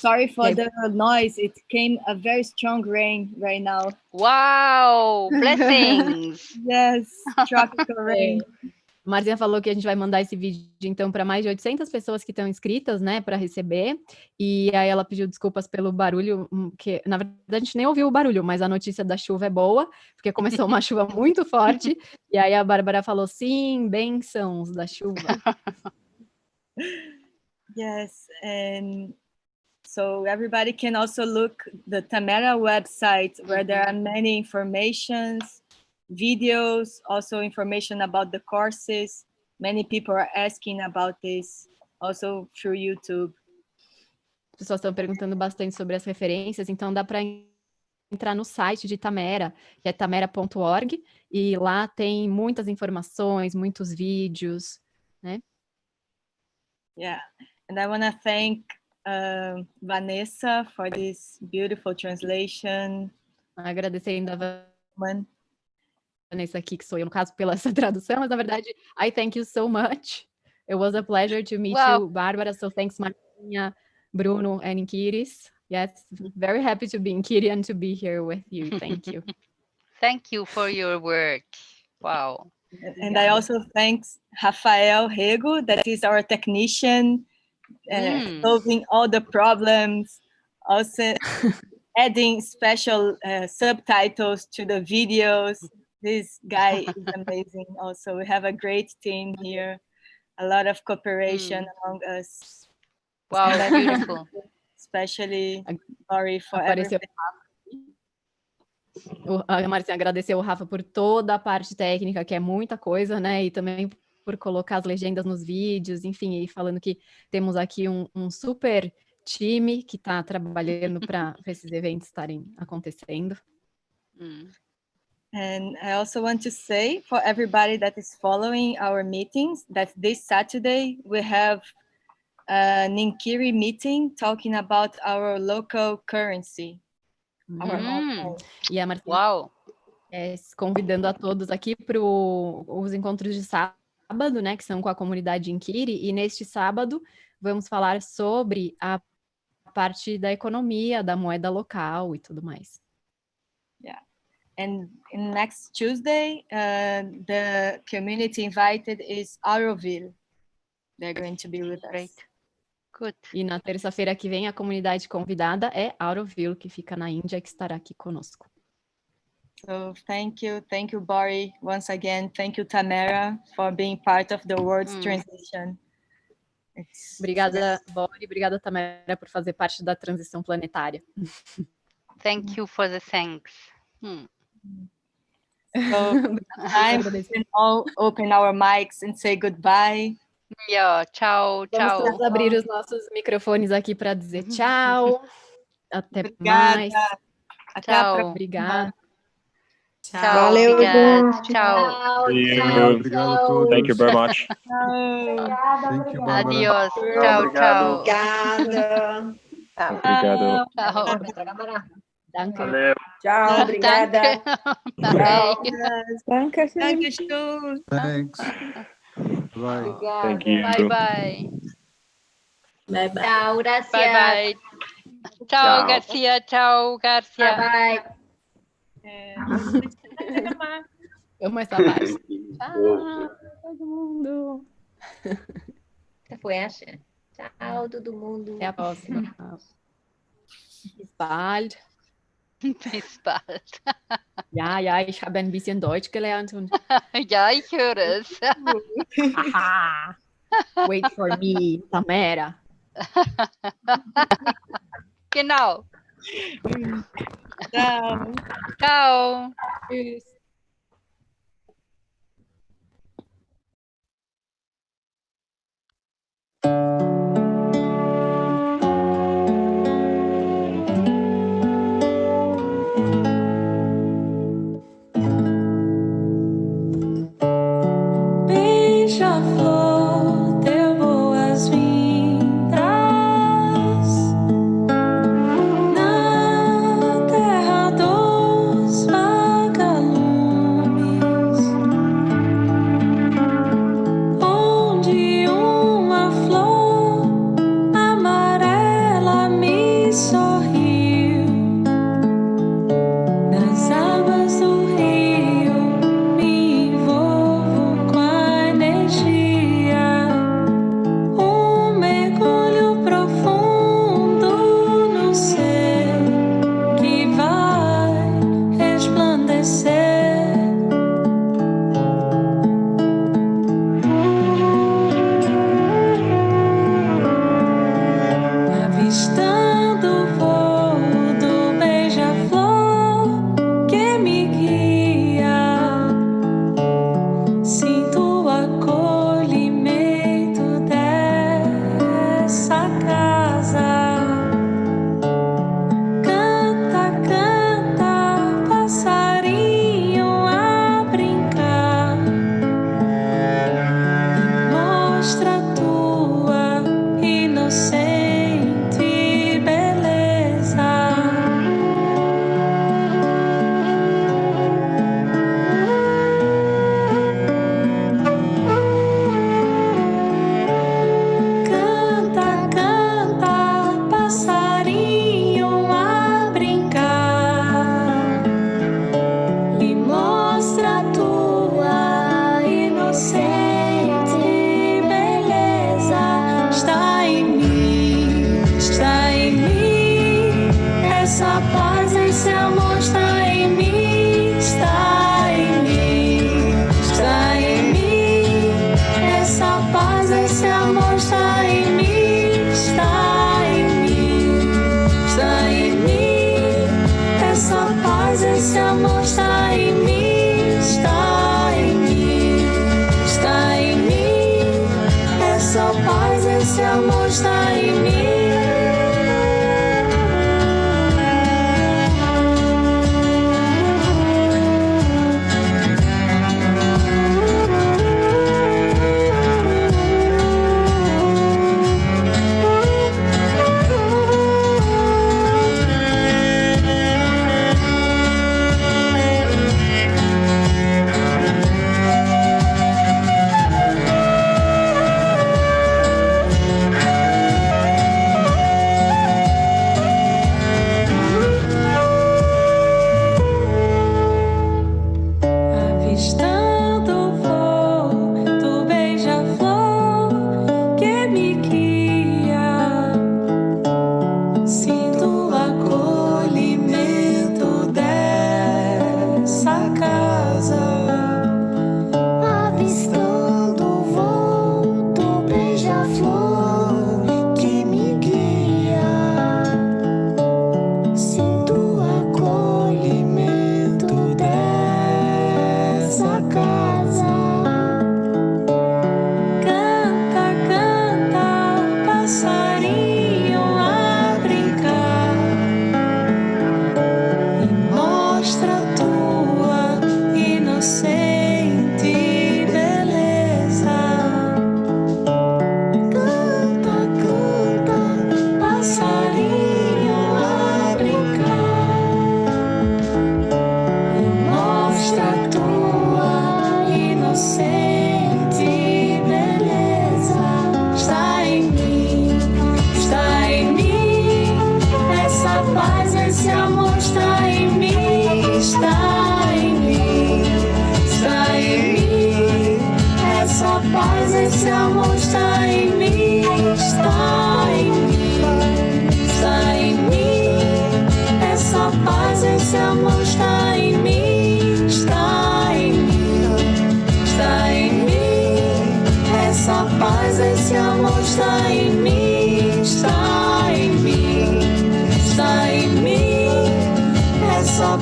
Sorry for the noise. It came a very strong rain right now. Wow, blessings. Yes, tropical rain. Marcinha falou que a gente vai mandar esse vídeo, então, para mais de 800 pessoas que estão inscritas, né, para receber. E aí ela pediu desculpas pelo barulho, que na verdade a gente nem ouviu o barulho, mas a notícia da chuva é boa, porque começou uma chuva muito forte. E aí a Bárbara falou, sim, bênçãos da chuva. Yes, and so everybody can also look the Tamera website, where there are many informations, videos, also information about the courses. Many people are asking about this, also through YouTube. As pessoas estão perguntando bastante sobre as referências, então dá para entrar no site de Tamera, que é tamera.org, e lá tem muitas informações, muitos vídeos, né? Yeah, and I want to thank Vanessa for this beautiful translation. Agradecendo a Vanessa aqui, que sou eu, no caso, pela essa tradução, mas na verdade, I thank you so much. It was a pleasure to meet you, Bárbara, so thanks, Marcinha, Bruno, and Inkiris. Yes, very happy to be Inkiri and to be here with you. Thank you. Thank you for your work. Wow. And I also thank Rafael Rego, that is our technician, solving all the problems, also adding special subtitles to the videos. This guy is amazing also. We have a great team here, a lot of cooperation among us. Wow, beautiful. Especially Lori for Apareceu everything. A Marcinha agradeceu o Rafa por toda a parte técnica, que é muita coisa, né? E também por colocar as legendas nos vídeos, enfim, e falando que temos aqui um super time que está trabalhando para esses eventos estarem acontecendo. And I also want to say for everybody that is following our meetings that this Saturday we have an Inkiri meeting talking about our local currency. E a Marcinha convidando a todos aqui para os encontros de sábado, né, que são com a comunidade Inkiri, e neste sábado vamos falar sobre a parte da economia, da moeda local e tudo mais. Yeah. And next Tuesday, the community invited is Auroville. They're going to be with us. Good. E na terça-feira que vem, a comunidade convidada é Auroville, que fica na Índia, que estará aqui conosco. So thank you, Bori, once again. Thank you, Tamera, for being part of the world's transition. Obrigada, Bori, obrigada, Tamera, por fazer parte da transição planetária. Thank you for the thanks. So time we can all open our mics and say goodbye. Tchau, tchau. Vamos abrir os nossos microfones aqui para dizer tchau. Até Obrigada. mais. Até a próxima. Obrigada. Tchau. Valeu, Obrigada. gente. Tchau. Obrigado a todos. Thank you very much. Thank you, Bárbara. Adiós. Tchau, tchau. Obrigada. Obrigado. Tchau. Danke. Valeu. Tchau, obrigada. Bye. Dankeschön. Thanks. Bye. Thank you. Bye. Bye, bye. Tchau, gracias. Bye. Tchau, Garcia. Tchau, Garcia. Bye. Vamos essa parte. Tchau, todo mundo. Já foi, Asha? Tchau, todo mundo. Até a próxima. Bis bald. Bis bald. Ja, ich habe ein bisschen Deutsch gelernt. Und Ja, ich höre es. Wait for me, Tamera. Genau. Tchau. Ciao. Tschüss. Beija-flor, deu boas-vindas na terra dos vagalumes, onde uma flor amarela me sorriu. Nas águas do rio me envolvo com a energia, mergulho profundo no ser que vai resplandecer. Avistando o voo do beija-flor que me guia, sinto o acolhimento dessa casa. Canta, canta, passarinho a brincar. Mostra tua inocente beleza. Canta, canta, passarinho a brincar. E mostra tua inocente beleza. Está em mim, está em mim. Essa paz, esse amor está em mim, está em mim.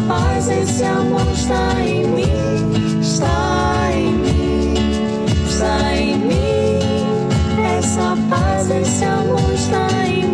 paz, esse amor está em mim, está em mim, está em mim. Essa paz, esse amor está em mim.